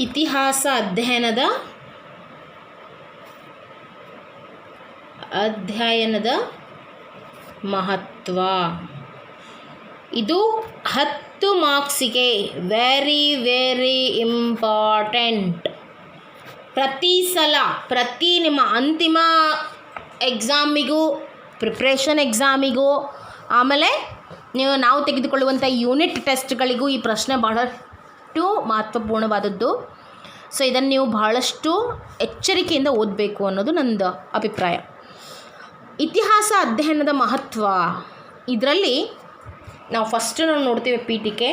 ಇತಿಹಾಸ ಅಧ್ಯಯನದ ಮಹತ್ವ ಇದು 10 ಮಾರ್ಕ್ಸಿಗೆ ವೆರಿ ಇಂಪಾರ್ಟೆಂಟ್. ಪ್ರತಿ ನಿಮ್ಮ ಅಂತಿಮ ಎಕ್ಸಾಮಿಗೂ, ಪ್ರಿಪ್ರೇಷನ್ ಎಕ್ಸಾಮಿಗೂ, ಆಮೇಲೆ ನಾವು ತೆಗೆದುಕೊಳ್ಳುವಂಥ ಯೂನಿಟ್ ಟೆಸ್ಟ್ಗಳಿಗೂ ಈ ಪ್ರಶ್ನೆ ಅಷ್ಟು ಮಹತ್ವಪೂರ್ಣವಾದದ್ದು. ಸೊ ಇದನ್ನು ನೀವು ಬಹಳಷ್ಟು ಎಚ್ಚರಿಕೆಯಿಂದ ಓದಬೇಕು ಅನ್ನೋದು ನಂದು ಅಭಿಪ್ರಾಯ. ಇತಿಹಾಸ ಅಧ್ಯಯನದ ಮಹತ್ವ, ಇದರಲ್ಲಿ ನಾವು ನಾವು ನೋಡ್ತೀವಿ ಪೀಠಿಕೆ.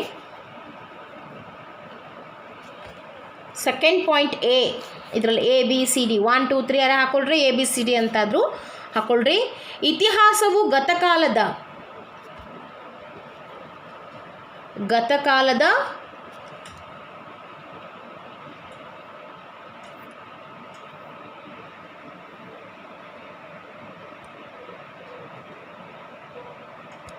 ಸೆಕೆಂಡ್ ಪಾಯಿಂಟ್ ಎ, ಇದರಲ್ಲಿ ABCD 1 2 3 ಯಾರು ಹಾಕ್ಕೊಳ್ರಿ, ABCD ಅಂತಾದರೂ ಹಾಕ್ಕೊಳ್ರಿ. ಇತಿಹಾಸವು ಗತಕಾಲದ